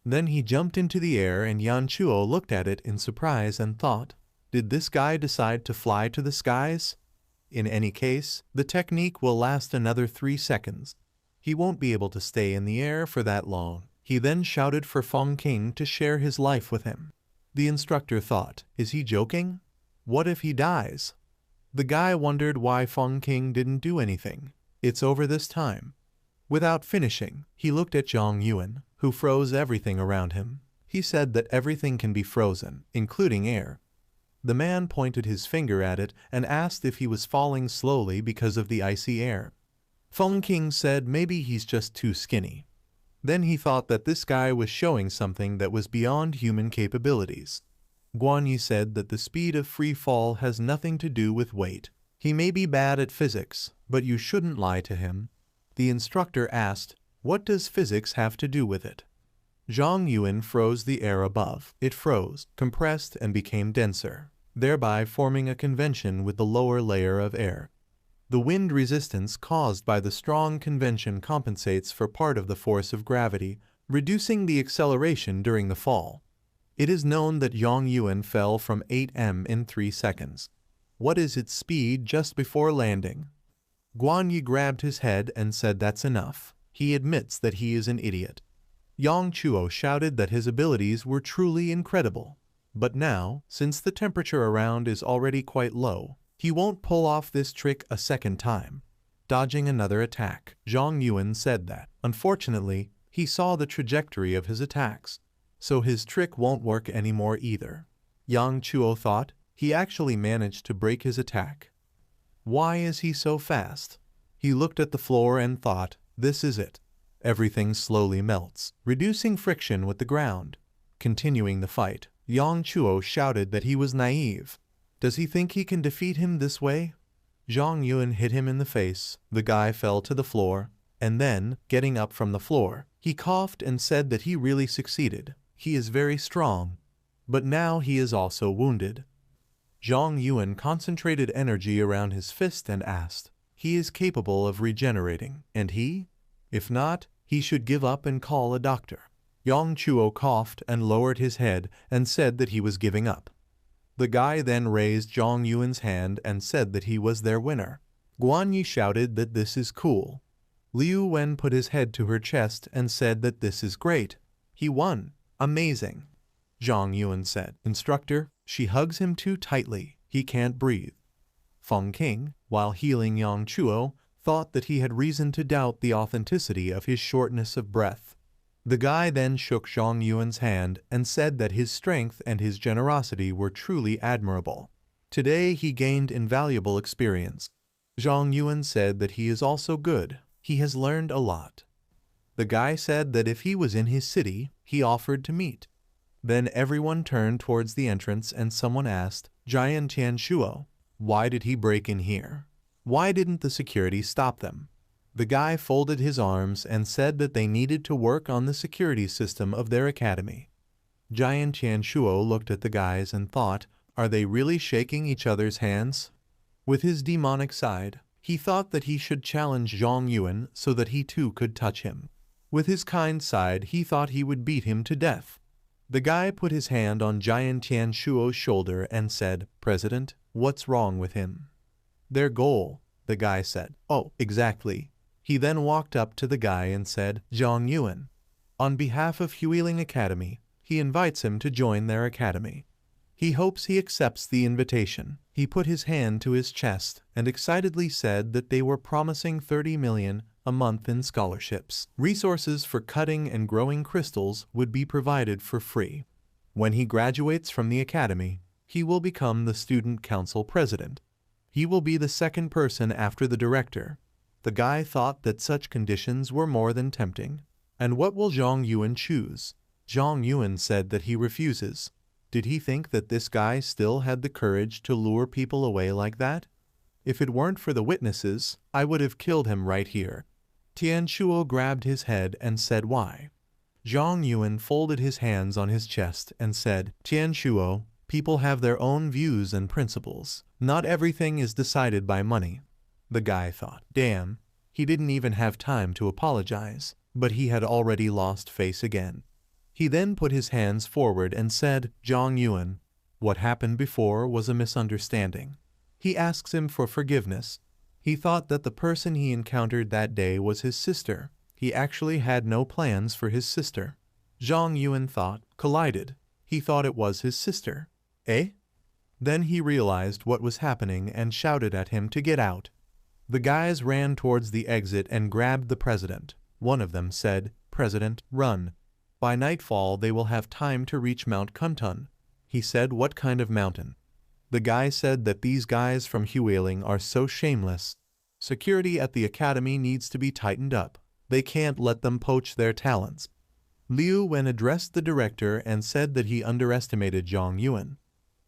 Then he jumped into the air and Yan Chuo looked at it in surprise and thought, did this guy decide to fly to the skies? In any case, the technique will last another 3 seconds. He won't be able to stay in the air for that long. He then shouted for Feng King to share his life with him. The instructor thought, is he joking? What if he dies? The guy wondered why Feng King didn't do anything. It's over this time. Without finishing, he looked at Zhang Yuan, who froze everything around him. He said that everything can be frozen, including air. The man pointed his finger at it and asked if he was falling slowly because of the icy air. Feng King said maybe he's just too skinny. Then he thought that this guy was showing something that was beyond human capabilities. Guan Yi said that the speed of free fall has nothing to do with weight. He may be bad at physics, but you shouldn't lie to him. The instructor asked, what does physics have to do with it? Zhang Yuan froze the air above. It froze, compressed, and became denser, thereby forming a convention with the lower layer of air. The wind resistance caused by the strong convention compensates for part of the force of gravity, reducing the acceleration during the fall. It is known that Zhang Yuan fell from 8 m in 3 seconds. What is its speed just before landing? Guan Yi grabbed his head and said that's enough. He admits that he is an idiot. Yang Chuo shouted that his abilities were truly incredible. But now, since the temperature around is already quite low, he won't pull off this trick a second time. Dodging another attack, Zhang Yuan said that, unfortunately, he saw the trajectory of his attacks, so his trick won't work anymore either. Yang Chuo thought, he actually managed to break his attack. Why is he so fast? He looked at the floor and thought, this is it. Everything slowly melts, reducing friction with the ground. Continuing the fight, Yang Chuo shouted that he was naive. Does he think he can defeat him this way? Zhang Yuan hit him in the face. The guy fell to the floor, and then, getting up from the floor, he coughed and said that he really succeeded. He is very strong, but now he is also wounded. Zhang Yuan concentrated energy around his fist and asked, he is capable of regenerating, and he? If not, he should give up and call a doctor. Yang Chuo coughed and lowered his head and said that he was giving up. The guy then raised Zhang Yuan's hand and said that he was their winner. Guan Yi shouted that this is cool. Liu Wen put his head to her chest and said that this is great. He won. Amazing. Zhang Yuan said, instructor, she hugs him too tightly. He can't breathe. Feng King, while healing Yang Chuo, thought that he had reason to doubt the authenticity of his shortness of breath. The guy then shook Zhang Yuan's hand and said that his strength and his generosity were truly admirable. Today he gained invaluable experience. Zhang Yuan said that he is also good. He has learned a lot. The guy said that if he was in his city, he offered to meet. Then everyone turned towards the entrance and someone asked, Jian Tianshuo, why did he break in here? Why didn't the security stop them? The guy folded his arms and said that they needed to work on the security system of their academy. Jian Tianshuo looked at the guys and thought, are they really shaking each other's hands? With his demonic side, he thought that he should challenge Zhang Yuan so that he too could touch him. With his kind side, he thought he would beat him to death. The guy put his hand on Jian Tianshuo's shoulder and said, President, what's wrong with him? Their goal, the guy said. Oh, exactly. He then walked up to the guy and said, Zhang Yuan. On behalf of Huiling Academy, he invites him to join their academy. He hopes he accepts the invitation. He put his hand to his chest and excitedly said that they were promising 30 million a month in scholarships. Resources for cutting and growing crystals would be provided for free. When he graduates from the academy, he will become the student council president. He will be the second person after the director. The guy thought that such conditions were more than tempting. And what will Zhang Yuan choose? Zhang Yuan said that he refuses. Did he think that this guy still had the courage to lure people away like that? If it weren't for the witnesses, I would have killed him right here. Tian Shuo grabbed his head and said why. Zhang Yuan folded his hands on his chest and said, Tian Shuo, people have their own views and principles. Not everything is decided by money. The guy thought, damn, he didn't even have time to apologize, but he had already lost face again. He then put his hands forward and said, Zhang Yuan, what happened before was a misunderstanding. He asks him for forgiveness. He thought that the person he encountered that day was his sister. He actually had no plans for his sister. Zhang Yuan thought, collided. He thought it was his sister. Eh? Then he realized what was happening and shouted at him to get out. The guys ran towards the exit and grabbed the president. One of them said, President, run. By nightfall they will have time to reach Mount Kuntun. He said, what kind of mountain? The guy said that these guys from Huiling are so shameless. Security at the academy needs to be tightened up. They can't let them poach their talents. Liu Wen addressed the director and said that he underestimated Zhang Yuan.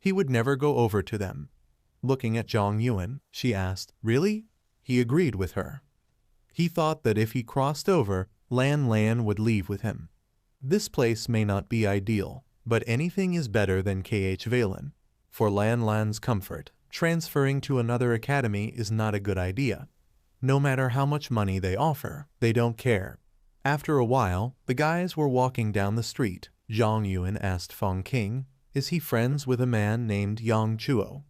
He would never go over to them. Looking at Zhang Yuan, she asked, really? He agreed with her. He thought that if he crossed over, Lan Lan would leave with him. This place may not be ideal, but anything is better than KH Valen. For Lan Lan's comfort, transferring to another academy is not a good idea. No matter how much money they offer, they don't care. After a while, the guys were walking down the street. Zhang Yuan asked Feng King, is he friends with a man named Yang Chuo?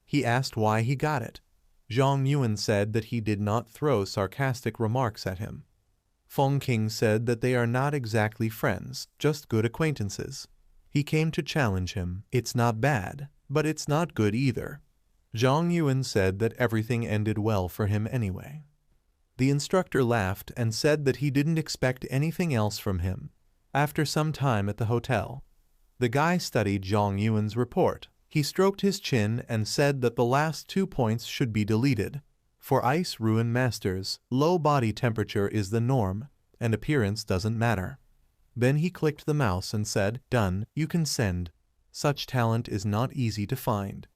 He asked why he got it. Zhang Yuan said that he did not throw sarcastic remarks at him. Feng King said that they are not exactly friends, just good acquaintances. He came to challenge him. It's not bad, but it's not good either. Zhang Yuan said that everything ended well for him anyway. The instructor laughed and said that he didn't expect anything else from him. After some time at the hotel, the guy studied Zhang Yuan's report. He stroked his chin and said that the last 2 points should be deleted. For Ice Ruin Masters, low body temperature is the norm, and appearance doesn't matter. Then he clicked the mouse and said, done, you can send. Such talent is not easy to find.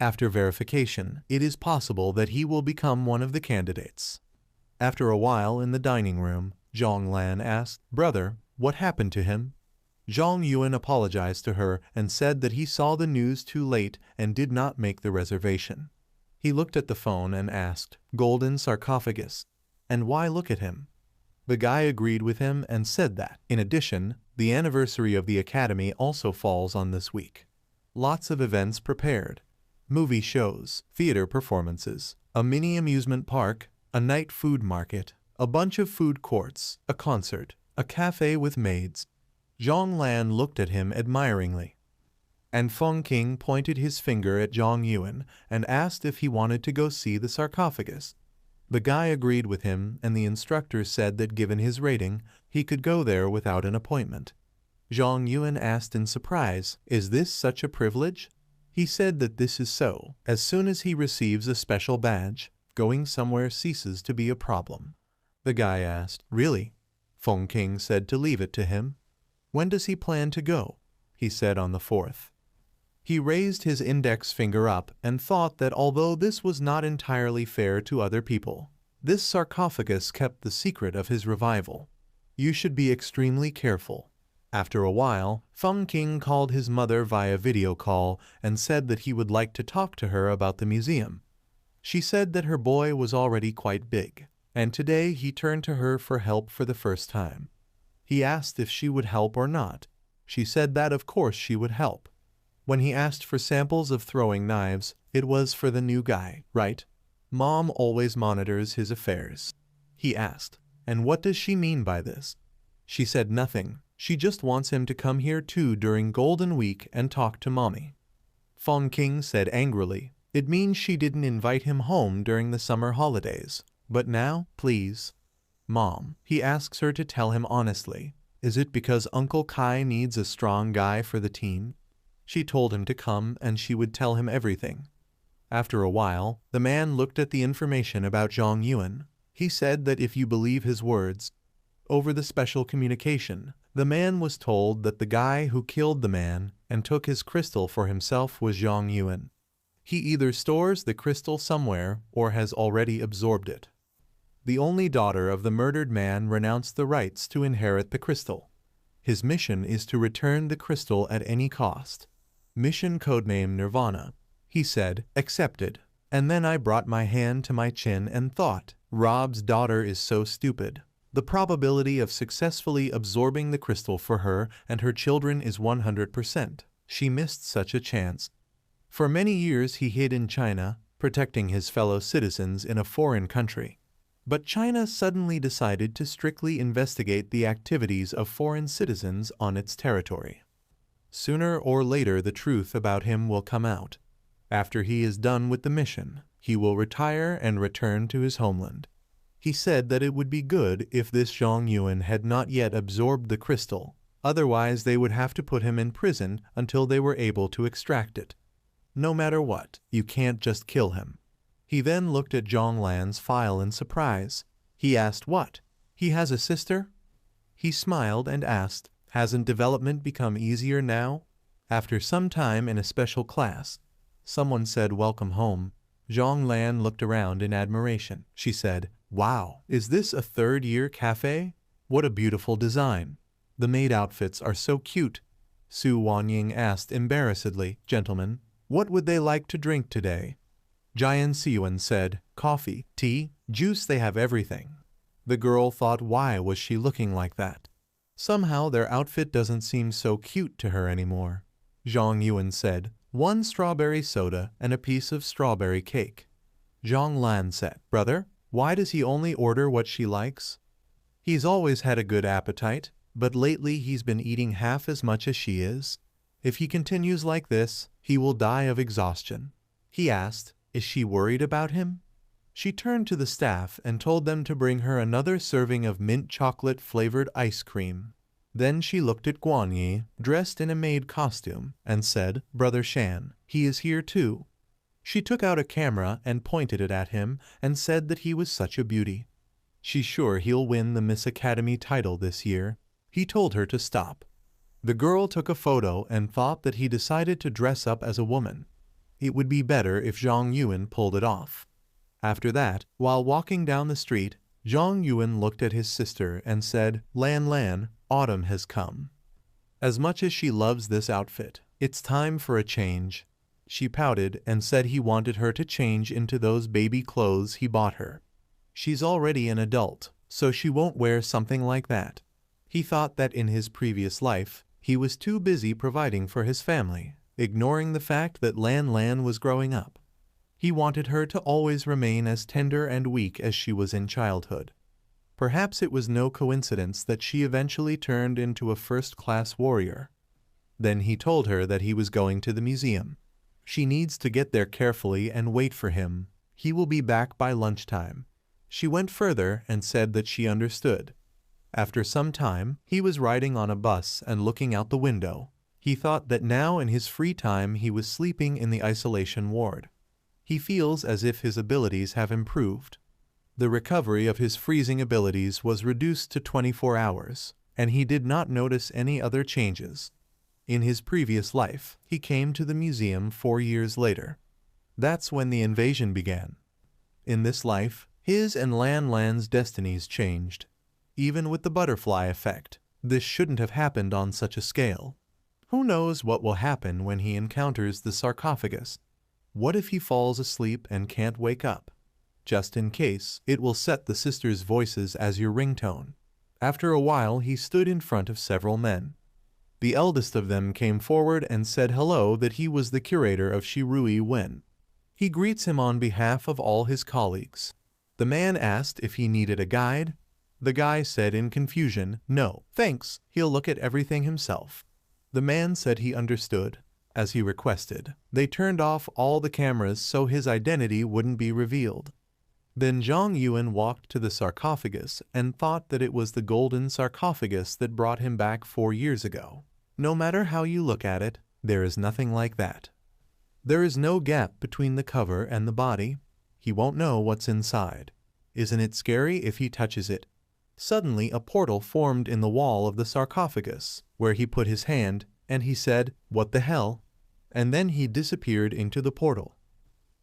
After verification, it is possible that he will become one of the candidates. After a while in the dining room, Zhang Lan asked, brother, what happened to him? Zhang Yuan apologized to her and said that he saw the news too late and did not make the reservation. He looked at the phone and asked, golden sarcophagus, and why look at him? The guy agreed with him and said that, in addition, the anniversary of the academy also falls on this week. Lots of events prepared. Movie shows, theater performances, a mini amusement park, a night food market, a bunch of food courts, a concert, a cafe with maids. Zhang Lan looked at him admiringly. And Feng King pointed his finger at Zhang Yuan and asked if he wanted to go see the sarcophagus. The guy agreed with him, and the instructor said that given his rating, he could go there without an appointment. Zhang Yuan asked in surprise, is this such a privilege? He said that this is so. As soon as he receives a special badge, going somewhere ceases to be a problem. The guy asked, really? Feng King said to leave it to him. When does he plan to go? He said on the 4th. He raised his index finger up and thought that although this was not entirely fair to other people, this sarcophagus kept the secret of his revival. You should be extremely careful. After a while, Feng King called his mother via video call and said that he would like to talk to her about the museum. She said that her boy was already quite big, and today he turned to her for help for the first time. He asked if she would help or not. She said that of course she would help. When he asked for samples of throwing knives, it was for the new guy, right? Mom always monitors his affairs. He asked, and what does she mean by this? She said nothing. She just wants him to come here too during Golden Week and talk to mommy. Feng King said angrily, it means she didn't invite him home during the summer holidays. But now, please. Mom, he asks her to tell him honestly. Is it because Uncle Kai needs a strong guy for the team? She told him to come and she would tell him everything. After a while, the man looked at the information about Zhang Yuan. He said that if you believe his words, Over the special communication, the man was told that the guy who killed the man and took his crystal for himself was Zhang Yuan. He either stores the crystal somewhere or has already absorbed it. The only daughter of the murdered man renounced the rights to inherit the crystal. His mission is to return the crystal at any cost. Mission codename Nirvana. He said, accepted. And then I brought my hand to my chin and thought, Rob's daughter is so stupid. The probability of successfully absorbing the crystal for her and her children is 100%. She missed such a chance. For many years he hid in China, protecting his fellow citizens in a foreign country. But China suddenly decided to strictly investigate the activities of foreign citizens on its territory. Sooner or later the truth about him will come out. After he is done with the mission, he will retire and return to his homeland. He said that it would be good if this Zhang Yuan had not yet absorbed the crystal, otherwise they would have to put him in prison until they were able to extract it. No matter what, you can't just kill him. He then looked at Zhang Lan's file in surprise. He asked what? He has a sister? He smiled and asked, hasn't development become easier now? After some time in a special class, someone said welcome home. Zhang Lan looked around in admiration. She said, wow, is this a third-year cafe? What a beautiful design. The maid outfits are so cute. Su Wanying asked embarrassedly, gentlemen, what would they like to drink today? Jian Siyuan said, coffee, tea, juice, they have everything. The girl thought, why was she looking like that? Somehow their outfit doesn't seem so cute to her anymore. Zhang Yuan said, 1 strawberry soda and a piece of strawberry cake. Zhang Lan said, brother, why does he only order what she likes? He's always had a good appetite, but lately he's been eating half as much as she is. If he continues like this, he will die of exhaustion. He asked, is she worried about him? She turned to the staff and told them to bring her another serving of mint chocolate-flavored ice cream. Then she looked at Guanyi, dressed in a maid costume, and said, Brother Shan, he is here too. She took out a camera and pointed it at him and said that he was such a beauty. She's sure he'll win the Miss Academy title this year. He told her to stop. The girl took a photo and thought that he decided to dress up as a woman. It would be better if Zhang Yuan pulled it off. After that, while walking down the street, Zhang Yuan looked at his sister and said, Lan Lan, autumn has come. As much as she loves this outfit, it's time for a change. She pouted and said he wanted her to change into those baby clothes he bought her. She's already an adult, so she won't wear something like that. He thought that in his previous life, he was too busy providing for his family, ignoring the fact that Lan Lan was growing up. He wanted her to always remain as tender and weak as she was in childhood. Perhaps it was no coincidence that she eventually turned into a first-class warrior. Then he told her that he was going to the museum. She needs to get there carefully and wait for him. He will be back by lunchtime. She went further and said that she understood. After some time, he was riding on a bus and looking out the window. He thought that now in his free time he was sleeping in the isolation ward. He feels as if his abilities have improved. The recovery of his freezing abilities was reduced to 24 hours, and he did not notice any other changes. In his previous life, he came to the museum 4 years later. That's when the invasion began. In this life, his and Lan Lan's destinies changed. Even with the butterfly effect, this shouldn't have happened on such a scale. Who knows what will happen when he encounters the sarcophagus? What if he falls asleep and can't wake up? Just in case, it will set the sisters' voices as your ringtone. After a while, he stood in front of several men. The eldest of them came forward and said hello, that he was the curator of Shirui Wen. He greets him on behalf of all his colleagues. The man asked if he needed a guide. The guy said in confusion, no, thanks, he'll look at everything himself. The man said he understood. As he requested, they turned off all the cameras so his identity wouldn't be revealed. Then Zhang Yuan walked to the sarcophagus and thought that it was the golden sarcophagus that brought him back 4 years ago. No matter how you look at it, there is nothing like that. There is no gap between the cover and the body. He won't know what's inside. Isn't it scary if he touches it? Suddenly a portal formed in the wall of the sarcophagus, where he put his hand, and he said, "What the hell?" And then he disappeared into the portal.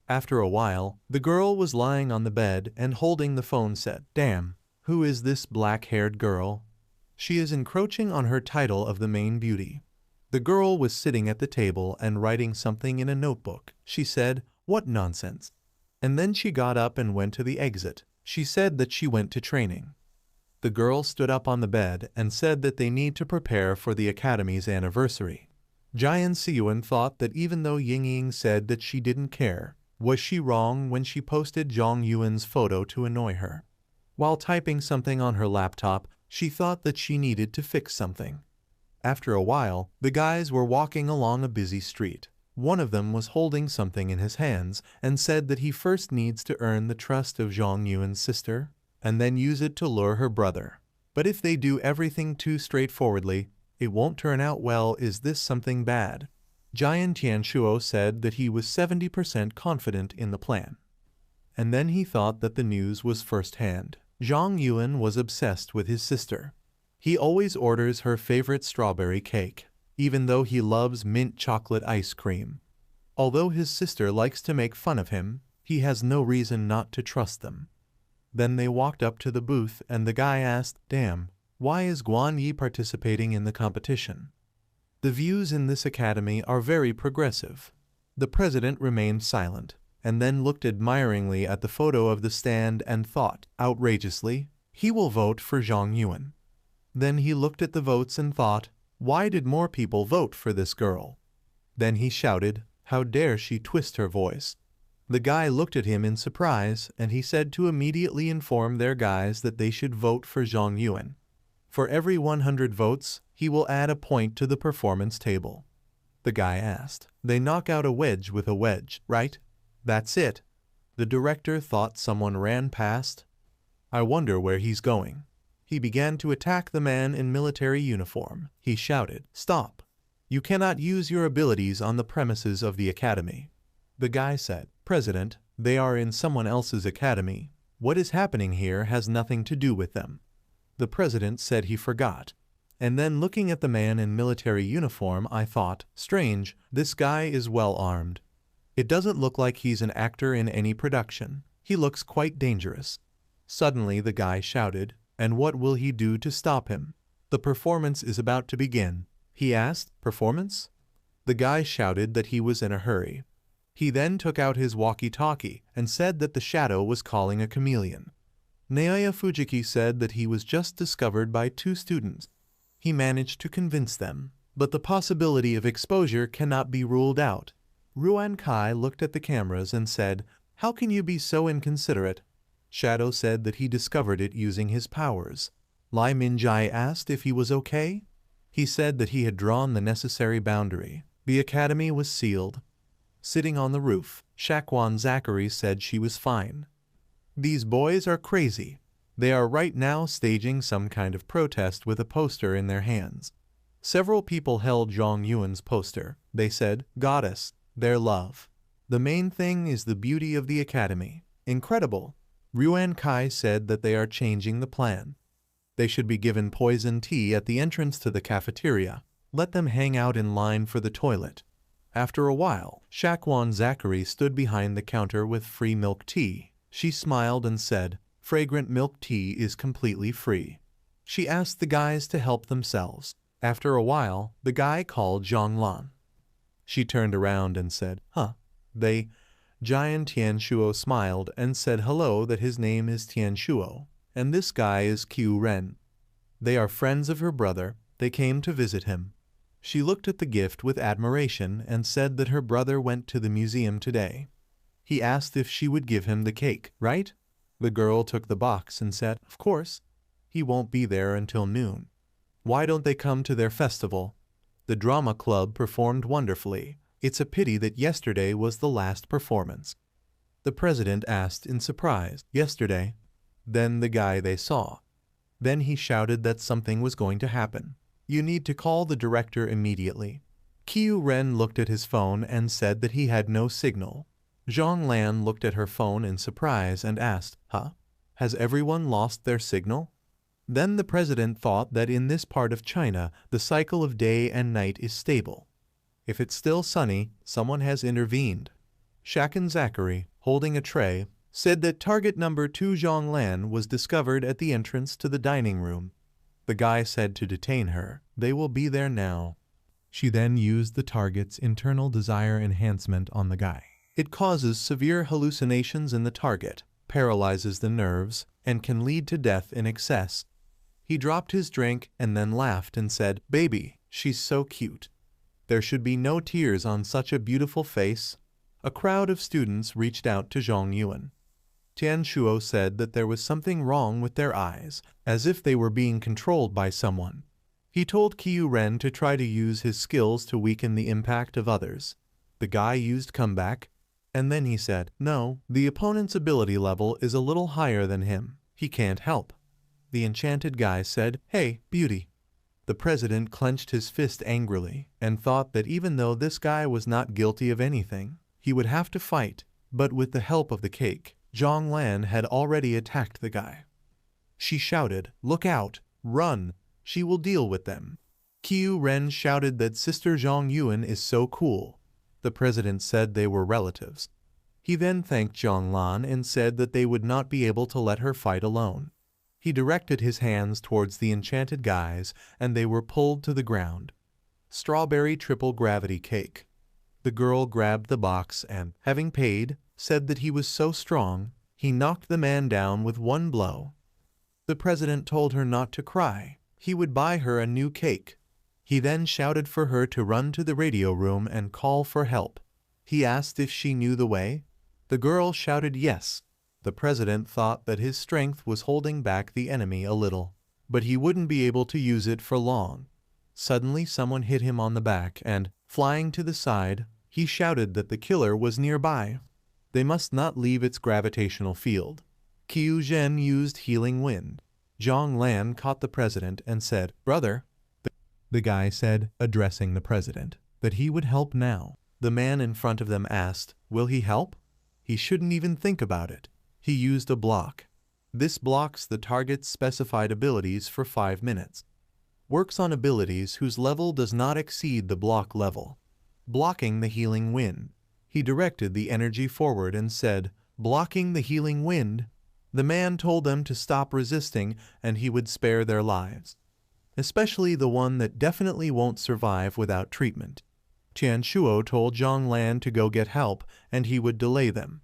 After a while, the girl was lying on the bed and holding the phone said, "Damn, who is this black-haired girl? She is encroaching on her title of the main beauty." The girl was sitting at the table and writing something in a notebook. She said, "What nonsense." And then she got up and went to the exit. She said that she went to training. The girl stood up on the bed and said that they need to prepare for the academy's anniversary. Jian Siyuan thought that even though Yingying said that she didn't care, was she wrong when she posted Zhang Yuan's photo to annoy her? While typing something on her laptop, she thought that she needed to fix something. After a while, the guys were walking along a busy street. One of them was holding something in his hands and said that he first needs to earn the trust of Zhang Yuan's sister and then use it to lure her brother. But if they do everything too straightforwardly, it won't turn out well. Is this something bad? Jian Tianshuo said that he was 70% confident in the plan. And then he thought that the news was first-hand. Zhang Yuan was obsessed with his sister. He always orders her favorite strawberry cake, even though he loves mint chocolate ice cream. Although his sister likes to make fun of him, he has no reason not to trust them. Then they walked up to the booth and the guy asked, "Damn, why is Guan Yi participating in the competition? The views in this academy are very progressive." The president remained silent, and then looked admiringly at the photo of the stand and thought, outrageously, he will vote for Zhang Yuan. Then he looked at the votes and thought, why did more people vote for this girl? Then he shouted, how dare she twist her voice? The guy looked at him in surprise, and he said to immediately inform their guys that they should vote for Zhang Yuan. For every 100 votes, he will add a point to the performance table. The guy asked, they knock out a wedge with a wedge, right? That's it. The director thought someone ran past. I wonder where he's going. He began to attack the man in military uniform. He shouted, "Stop! You cannot use your abilities on the premises of the academy." The guy said, "President, they are in someone else's academy. What is happening here has nothing to do with them." The president said he forgot. And then looking at the man in military uniform, I thought, strange, this guy is well armed. It doesn't look like he's an actor in any production. He looks quite dangerous. Suddenly the guy shouted, and what will he do to stop him? The performance is about to begin. He asked, performance? The guy shouted that he was in a hurry. He then took out his walkie-talkie and said that the shadow was calling a chameleon. Naoya Fujiki said that he was just discovered by 2 students. He managed to convince them, but the possibility of exposure cannot be ruled out. Ruan Kai looked at the cameras and said, how can you be so inconsiderate? Shadow said that he discovered it using his powers. Lai Minjai asked if he was okay. He said that he had drawn the necessary boundary. The academy was sealed. Sitting on the roof, Shakwan Zachary said she was fine. These boys are crazy. They are right now staging some kind of protest with a poster in their hands. Several people held Zhang Yuan's poster. They said, Goddess, their love. The main thing is the beauty of the academy. Incredible. Ruan Kai said that they are changing the plan. They should be given poison tea at the entrance to the cafeteria. Let them hang out in line for the toilet. After a while, Shakwan Zachary stood behind the counter with free milk tea. She smiled and said, fragrant milk tea is completely free. She asked the guys to help themselves. After a while, the guy called Zhang Lan. She turned around and said, Jian Tianshuo smiled and said hello that his name is Tianshuo, and this guy is Qiu Ren. They are friends of her brother. They came to visit him. She looked at the gift with admiration and said that her brother went to the museum today. He asked if she would give him the cake, right? The girl took the box and said, of course. He won't be there until noon. Why don't they come to their festival? The drama club performed wonderfully. It's a pity that yesterday was the last performance. The president asked in surprise, yesterday? Then the guy they saw. Then he shouted that something was going to happen. You need to call the director immediately. Qiu Ren looked at his phone and said that he had no signal. Zhang Lan looked at her phone in surprise and asked, Has everyone lost their signal? Then the president thought that in this part of China, the cycle of day and night is stable. If it's still sunny, someone has intervened. Shaken Zachary, holding a tray, said that target number 2 Zhonglan was discovered at the entrance to the dining room. The guy said to detain her. They will be there now. She then used the target's internal desire enhancement on the guy. It causes severe hallucinations in the target, paralyzes the nerves, and can lead to death in excess. He dropped his drink and then laughed and said, "Baby, she's so cute. There should be no tears on such a beautiful face." A crowd of students reached out to Zhang Yuan. Tian Shuo said that there was something wrong with their eyes, as if they were being controlled by someone. He told Qiyu Ren to try to use his skills to weaken the impact of others. The guy used comeback, and then he said, "No, the opponent's ability level is a little higher than him. He can't help." The enchanted guy said, "Hey, beauty." The president clenched his fist angrily and thought that even though this guy was not guilty of anything, he would have to fight, but with the help of the cake, Zhong Lan had already attacked the guy. She shouted, "Look out! Run! She will deal with them." Qiyu Ren shouted that Sister Zhang Yuan is so cool. The president said they were relatives. He then thanked Zhong Lan and said that they would not be able to let her fight alone. He directed his hands towards the enchanted guys, and they were pulled to the ground. Strawberry triple gravity cake. The girl grabbed the box and, having paid, said that he was so strong, he knocked the man down with one blow. The president told her not to cry. He would buy her a new cake. He then shouted for her to run to the radio room and call for help. He asked if she knew the way. The girl shouted yes. The president thought that his strength was holding back the enemy a little, but he wouldn't be able to use it for long. Suddenly someone hit him on the back and, flying to the side, he shouted that the killer was nearby. They must not leave its gravitational field. Qiu Zhen used healing wind. Zhong Lan caught the president and said, "Brother." The guy said, addressing the president, that he would help now. The man in front of them asked, "Will he help?" He shouldn't even think about it. He used a block. This blocks the target's specified abilities for 5 minutes. Works on abilities whose level does not exceed the block level. Blocking the healing wind. He directed the energy forward and said, "Blocking the healing wind." The man told them to stop resisting and he would spare their lives, especially the one that definitely won't survive without treatment. Tian Shuo told Zhong Lan to go get help and he would delay them.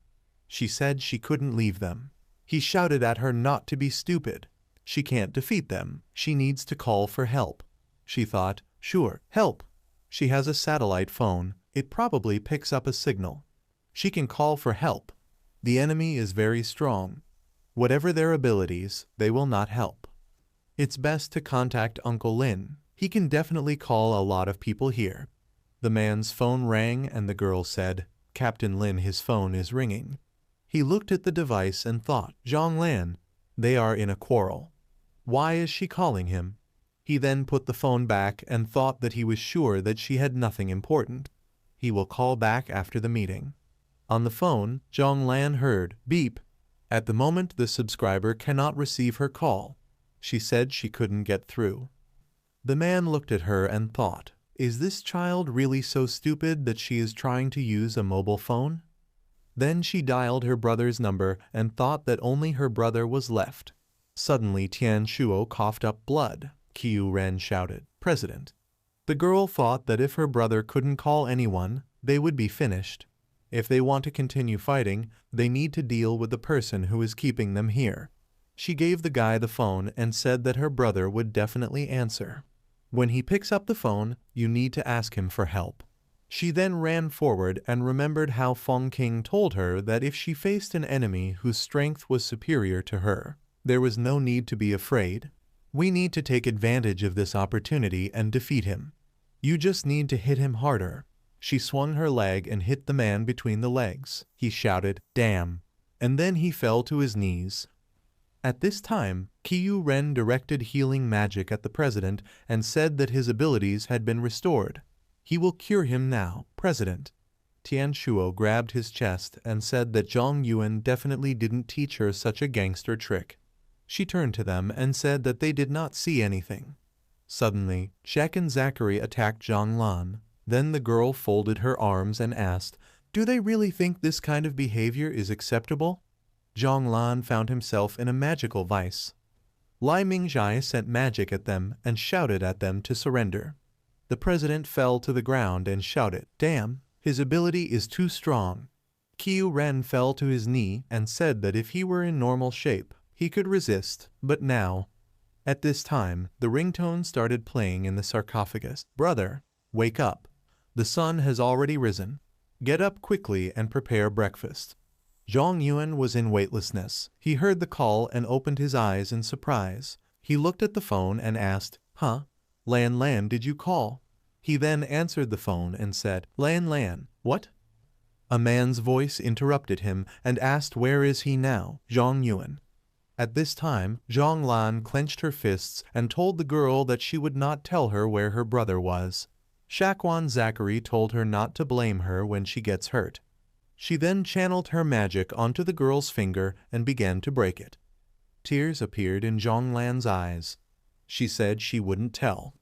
She said she couldn't leave them. He shouted at her not to be stupid. She can't defeat them. She needs to call for help. She thought, sure, help. She has a satellite phone. It probably picks up a signal. She can call for help. The enemy is very strong. Whatever their abilities, they will not help. It's best to contact Uncle Lin. He can definitely call a lot of people here. The man's phone rang and the girl said, "Captain Lin, his phone is ringing." He looked at the device and thought, Zhong Lan, they are in a quarrel. Why is she calling him? He then put the phone back and thought that he was sure that she had nothing important. He will call back after the meeting. On the phone, Zhong Lan heard, beep. At the moment, the subscriber cannot receive her call. She said she couldn't get through. The man looked at her and thought, is this child really so stupid that she is trying to use a mobile phone? Then she dialed her brother's number and thought that only her brother was left. Suddenly Tian Shuo coughed up blood. Qiu Ren shouted, "President." The girl thought that if her brother couldn't call anyone, they would be finished. If they want to continue fighting, they need to deal with the person who is keeping them here. She gave the guy the phone and said that her brother would definitely answer. When he picks up the phone, you need to ask him for help. She then ran forward and remembered how Feng King told her that if she faced an enemy whose strength was superior to her, there was no need to be afraid. We need to take advantage of this opportunity and defeat him. You just need to hit him harder. She swung her leg and hit the man between the legs. He shouted, "Damn!" and then he fell to his knees. At this time, Qiu Ren directed healing magic at the president and said that his abilities had been restored. He will cure him now, President. Tian Shuo grabbed his chest and said that Zhang Yuan definitely didn't teach her such a gangster trick. She turned to them and said that they did not see anything. Suddenly, Shek and Zachary attacked Zhonglan. Then the girl folded her arms and asked, "Do they really think this kind of behavior is acceptable?" Zhonglan found himself in a magical vice. Lai Mingjai sent magic at them and shouted at them to surrender. The president fell to the ground and shouted, "Damn, his ability is too strong." Qiu Ren fell to his knee and said that if he were in normal shape, he could resist, but now... At this time, the ringtone started playing in the sarcophagus. "Brother, wake up. The sun has already risen. Get up quickly and prepare breakfast." Zhang Yuan was in weightlessness. He heard the call and opened his eyes in surprise. He looked at the phone and asked, "Huh? Lan Lan, did you call?" He then answered the phone and said, "Lan Lan, what?" A man's voice interrupted him and asked, "Where is he now?" Zhang Yuan. At this time, Zhang Lan clenched her fists and told the girl that she would not tell her where her brother was. Shakwan Zachary told her not to blame her when she gets hurt. She then channeled her magic onto the girl's finger and began to break it. Tears appeared in Zhang Lan's eyes. She said she wouldn't tell.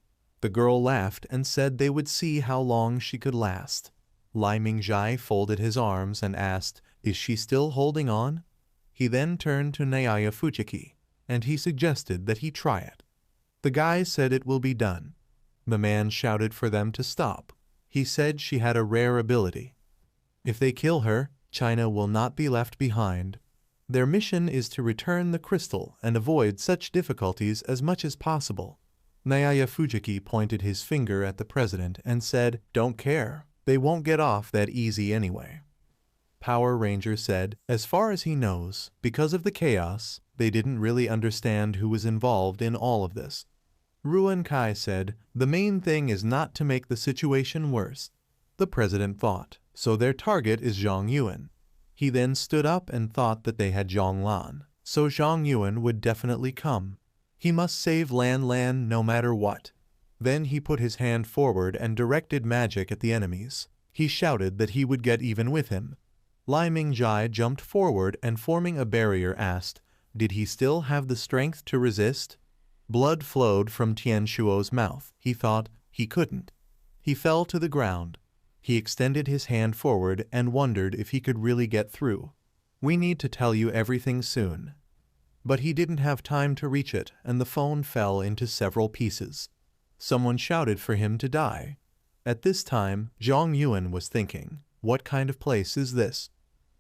The girl laughed and said they would see how long she could last. Lai Mingjai folded his arms and asked, "Is she still holding on?" He then turned to Naaya Fujiki, and he suggested that he try it. The guy said it will be done. The man shouted for them to stop. He said she had a rare ability. If they kill her, China will not be left behind. Their mission is to return the crystal and avoid such difficulties as much as possible. Naaya Fujiki pointed his finger at the president and said, "Don't care. They won't get off that easy anyway." Power Ranger said, as far as he knows, because of the chaos, they didn't really understand who was involved in all of this. Ruan Kai said, "The main thing is not to make the situation worse." The president thought, so their target is Zhang Yuan. He then stood up and thought that they had Zhonglan, so Zhang Yuan would definitely come. He must save Lan Lan no matter what. Then he put his hand forward and directed magic at the enemies. He shouted that he would get even with him. Lai Mingjai jumped forward and forming a barrier asked, "Did he still have the strength to resist?" Blood flowed from Tian Shuo's mouth. He thought he couldn't. He fell to the ground. He extended his hand forward and wondered if he could really get through. "We need to tell you everything soon." But he didn't have time to reach it, and the phone fell into several pieces. Someone shouted for him to die. At this time, Zhang Yuan was thinking, what kind of place is this?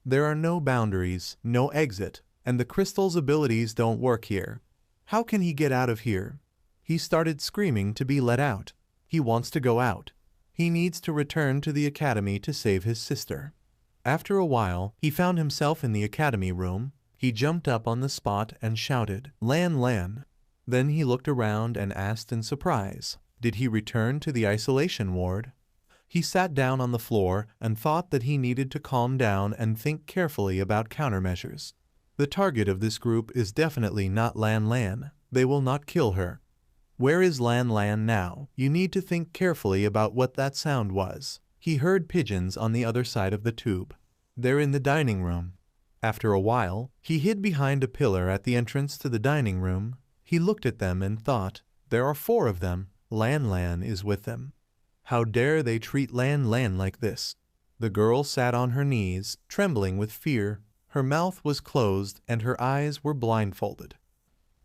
There are no boundaries, no exit, and the crystal's abilities don't work here. How can he get out of here? He started screaming to be let out. He wants to go out. He needs to return to the academy to save his sister. After a while, he found himself in the academy room. He jumped up on the spot and shouted, "Lan Lan." Then he looked around and asked in surprise, did he return to the isolation ward? He sat down on the floor and thought that he needed to calm down and think carefully about countermeasures. The target of this group is definitely not Lan Lan. They will not kill her. Where is Lan Lan now? You need to think carefully about what that sound was. He heard pigeons on the other side of the tube. They're in the dining room. After a while, he hid behind a pillar at the entrance to the dining room. He looked at them and thought, there are 4 of them. Lan Lan is with them. How dare they treat Lan Lan like this? The girl sat on her knees, trembling with fear. Her mouth was closed and her eyes were blindfolded.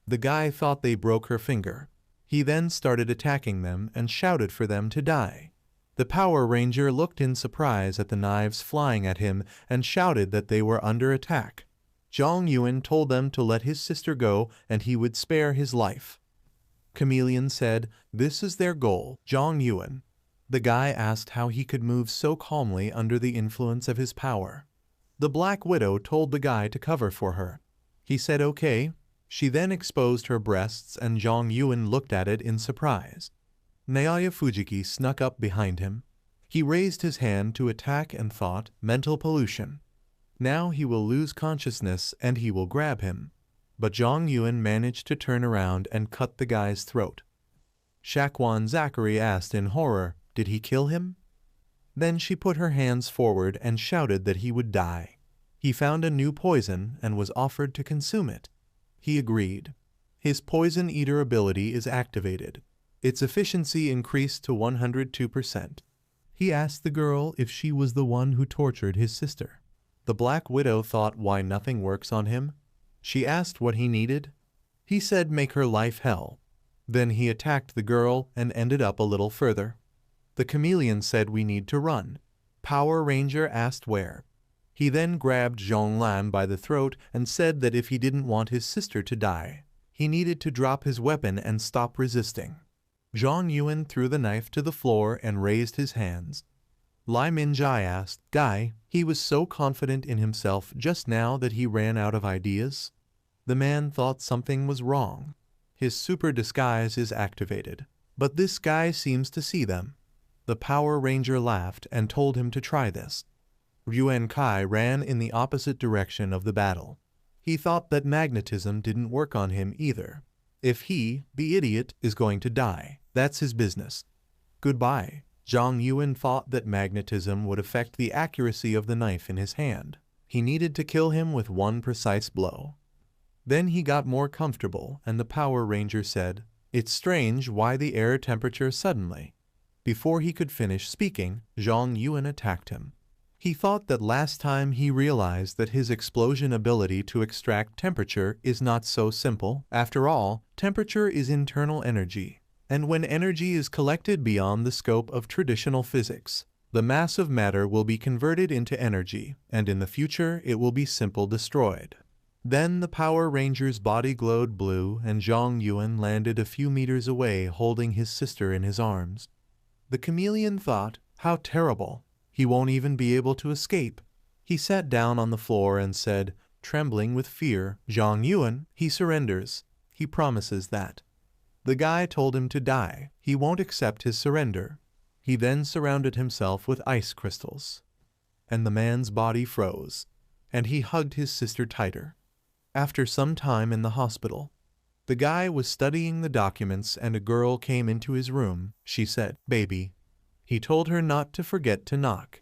The guy thought they broke her finger. He then started attacking them and shouted for them to die. The Power Ranger looked in surprise at the knives flying at him and shouted that they were under attack. Zhang Yuan told them to let his sister go and he would spare his life. Chameleon said, "This is their goal, Zhang Yuan." The guy asked how he could move so calmly under the influence of his power. The Black Widow told the guy to cover for her. He said okay. She then exposed her breasts and Zhang Yuan looked at it in surprise. Naaya Fujiki snuck up behind him. He raised his hand to attack and thought, mental pollution. Now he will lose consciousness and he will grab him. But Zhang Yuan managed to turn around and cut the guy's throat. Shakwan Zachary asked in horror, did he kill him? Then she put her hands forward and shouted that he would die. He found a new poison and was offered to consume it. He agreed. His poison eater ability is activated. Its efficiency increased to 102%. He asked the girl if she was the one who tortured his sister. The Black Widow thought why nothing works on him. She asked what he needed. He said make her life hell. Then he attacked the girl and ended up a little further. The chameleon said we need to run. Power Ranger asked where. He then grabbed Zhonglan by the throat and said that if he didn't want his sister to die, he needed to drop his weapon and stop resisting. Zhang Yuan threw the knife to the floor and raised his hands. Lai Minjai asked, Guy, he was so confident in himself just now that he ran out of ideas? The man thought something was wrong. His super disguise is activated, but this guy seems to see them. The Power Ranger laughed and told him to try this. Yuan Kai ran in the opposite direction of the battle. He thought that magnetism didn't work on him either. If he, the idiot, is going to die, that's his business. Goodbye. Zhang Yuan thought that magnetism would affect the accuracy of the knife in his hand. He needed to kill him with one precise blow. Then he got more comfortable and the Power Ranger said, It's strange why the air temperature suddenly. Before he could finish speaking, Zhang Yuan attacked him. He thought that last time he realized that his explosion ability to extract temperature is not so simple. After all, temperature is internal energy. And when energy is collected beyond the scope of traditional physics, the mass of matter will be converted into energy, and in the future it will be simply destroyed. Then the Power Ranger's body glowed blue and Zhang Yuan landed a few meters away holding his sister in his arms. The chameleon thought, how terrible. He won't even be able to escape. He sat down on the floor and said, trembling with fear, Zhang Yuan, he surrenders. He promises that. The guy told him to die. He won't accept his surrender. He then surrounded himself with ice crystals. And the man's body froze, and he hugged his sister tighter. After some time in the hospital, the guy was studying the documents and a girl came into his room. She said, Baby. He told her not to forget to knock.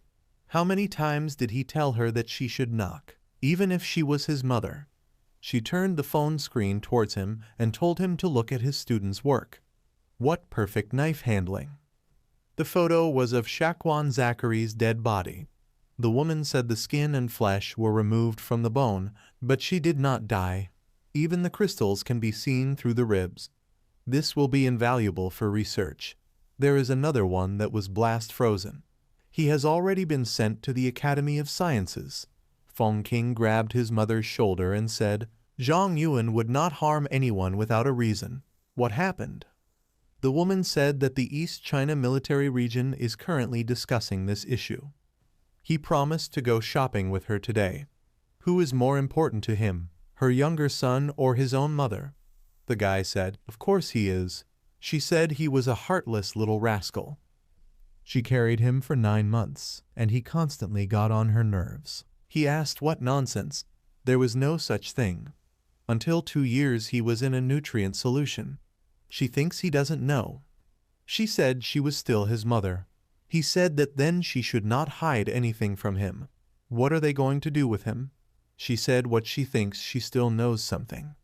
How many times did he tell her that she should knock, even if she was his mother? She turned the phone screen towards him and told him to look at his student's work. What perfect knife handling! The photo was of Shaquan Zachary's dead body. The woman said the skin and flesh were removed from the bone, but she did not die. Even the crystals can be seen through the ribs. This will be invaluable for research. There is another one that was blast frozen. He has already been sent to the Academy of Sciences. Feng King grabbed his mother's shoulder and said, Zhang Yuan would not harm anyone without a reason. What happened? The woman said that the East China military region is currently discussing this issue. He promised to go shopping with her today. Who is more important to him, her younger son or his own mother? The guy said, Of course he is. She said he was a heartless little rascal. She carried him for 9 months, and he constantly got on her nerves. He asked what nonsense. There was no such thing. Until 2 years he was in a nutrient solution. She thinks he doesn't know. She said she was still his mother. He said that then she should not hide anything from him. What are they going to do with him? She said what she thinks she still knows something.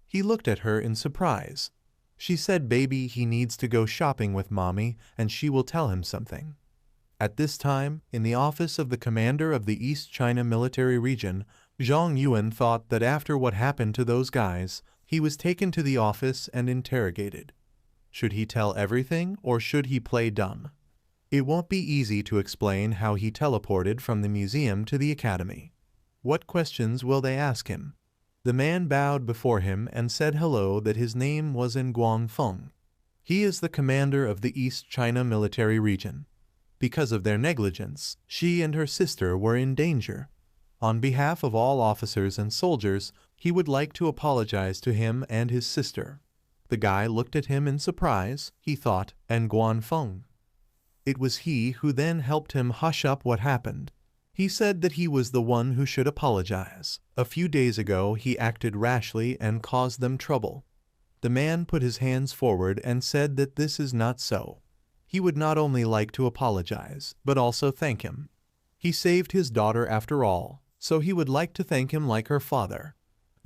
He looked at her in surprise. She said baby he needs to go shopping with mommy and she will tell him something. At this time, in the office of the commander of the East China military region, Zhang Yuan thought that after what happened to those guys, he was taken to the office and interrogated. Should he tell everything or should he play dumb? It won't be easy to explain how he teleported from the museum to the academy. What questions will they ask him? The man bowed before him and said hello that his name was Nguyen Feng. He is the commander of the East China military region. Because of their negligence, she and her sister were in danger. On behalf of all officers and soldiers, he would like to apologize to him and his sister. The guy looked at him in surprise. He thought, Nguyen Feng. It was he who then helped him hush up what happened. He said that he was the one who should apologize. A few days ago he acted rashly and caused them trouble. The man put his hands forward and said that this is not so. He would not only like to apologize, but also thank him. He saved his daughter after all, so he would like to thank him like her father.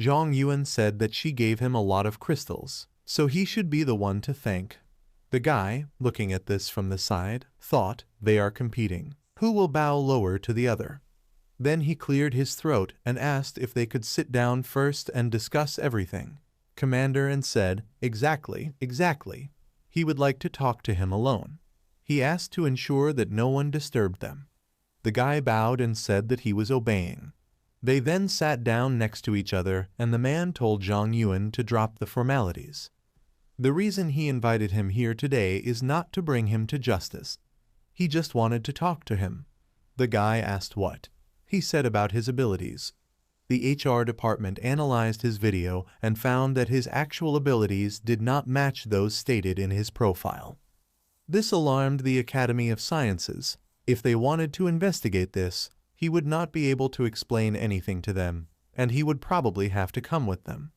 Zhang Yuan said that she gave him a lot of crystals, so he should be the one to thank. The guy, looking at this from the side, thought, they are competing. Who will bow lower to the other? Then he cleared his throat and asked if they could sit down first and discuss everything. Commander and said, exactly. He would like to talk to him alone. He asked to ensure that no one disturbed them. The guy bowed and said that he was obeying. They then sat down next to each other, and the man told Zhang Yuan to drop the formalities. The reason he invited him here today is not to bring him to justice. He just wanted to talk to him. The guy asked what. He said about his abilities. The HR department analyzed his video and found that his actual abilities did not match those stated in his profile. This alarmed the Academy of Sciences. If they wanted to investigate this, he would not be able to explain anything to them, and he would probably have to come with them.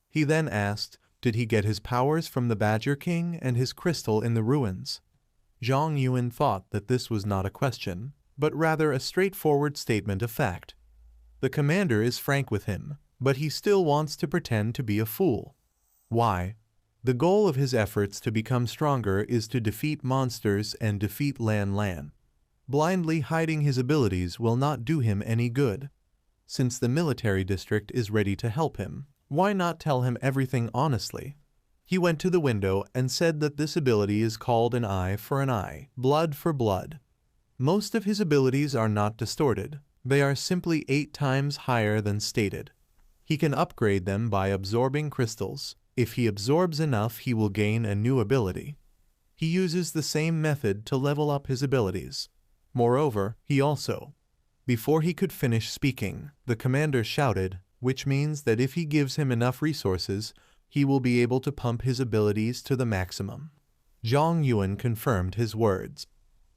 He then asked, did he get his powers from the Badger King and his crystal in the ruins? Zhang Yuan thought that this was not a question, but rather a straightforward statement of fact. The commander is frank with him, but he still wants to pretend to be a fool. Why? The goal of his efforts to become stronger is to defeat monsters and defeat Lan. Blindly hiding his abilities will not do him any good. Since the military district is ready to help him, why not tell him everything honestly? He went to the window and said that this ability is called an eye for an eye, blood for blood. Most of his abilities are not distorted. They are simply 8 times higher than stated. He can upgrade them by absorbing crystals. If he absorbs enough, he will gain a new ability. He uses the same method to level up his abilities. Moreover, he also. Before he could finish speaking, the commander shouted, which means that if he gives him enough resources, he will be able to pump his abilities to the maximum. Zhang Yuan confirmed his words.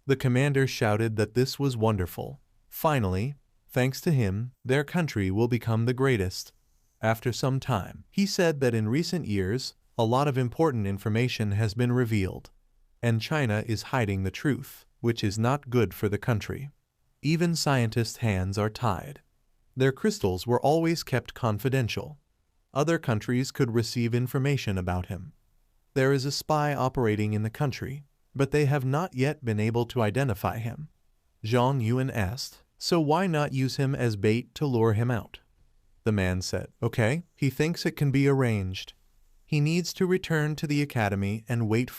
The commander shouted that this was wonderful. Finally, thanks to him, their country will become the greatest. After some time, he said that in recent years, a lot of important information has been revealed, and China is hiding the truth, which is not good for the country. Even scientists' hands are tied. Their crystals were always kept confidential. Other countries could receive information about him. There is a spy operating in the country, but they have not yet been able to identify him. Zhang Yuan asked, so why not use him as bait to lure him out? The man said, okay, he thinks it can be arranged. He needs to return to the academy and wait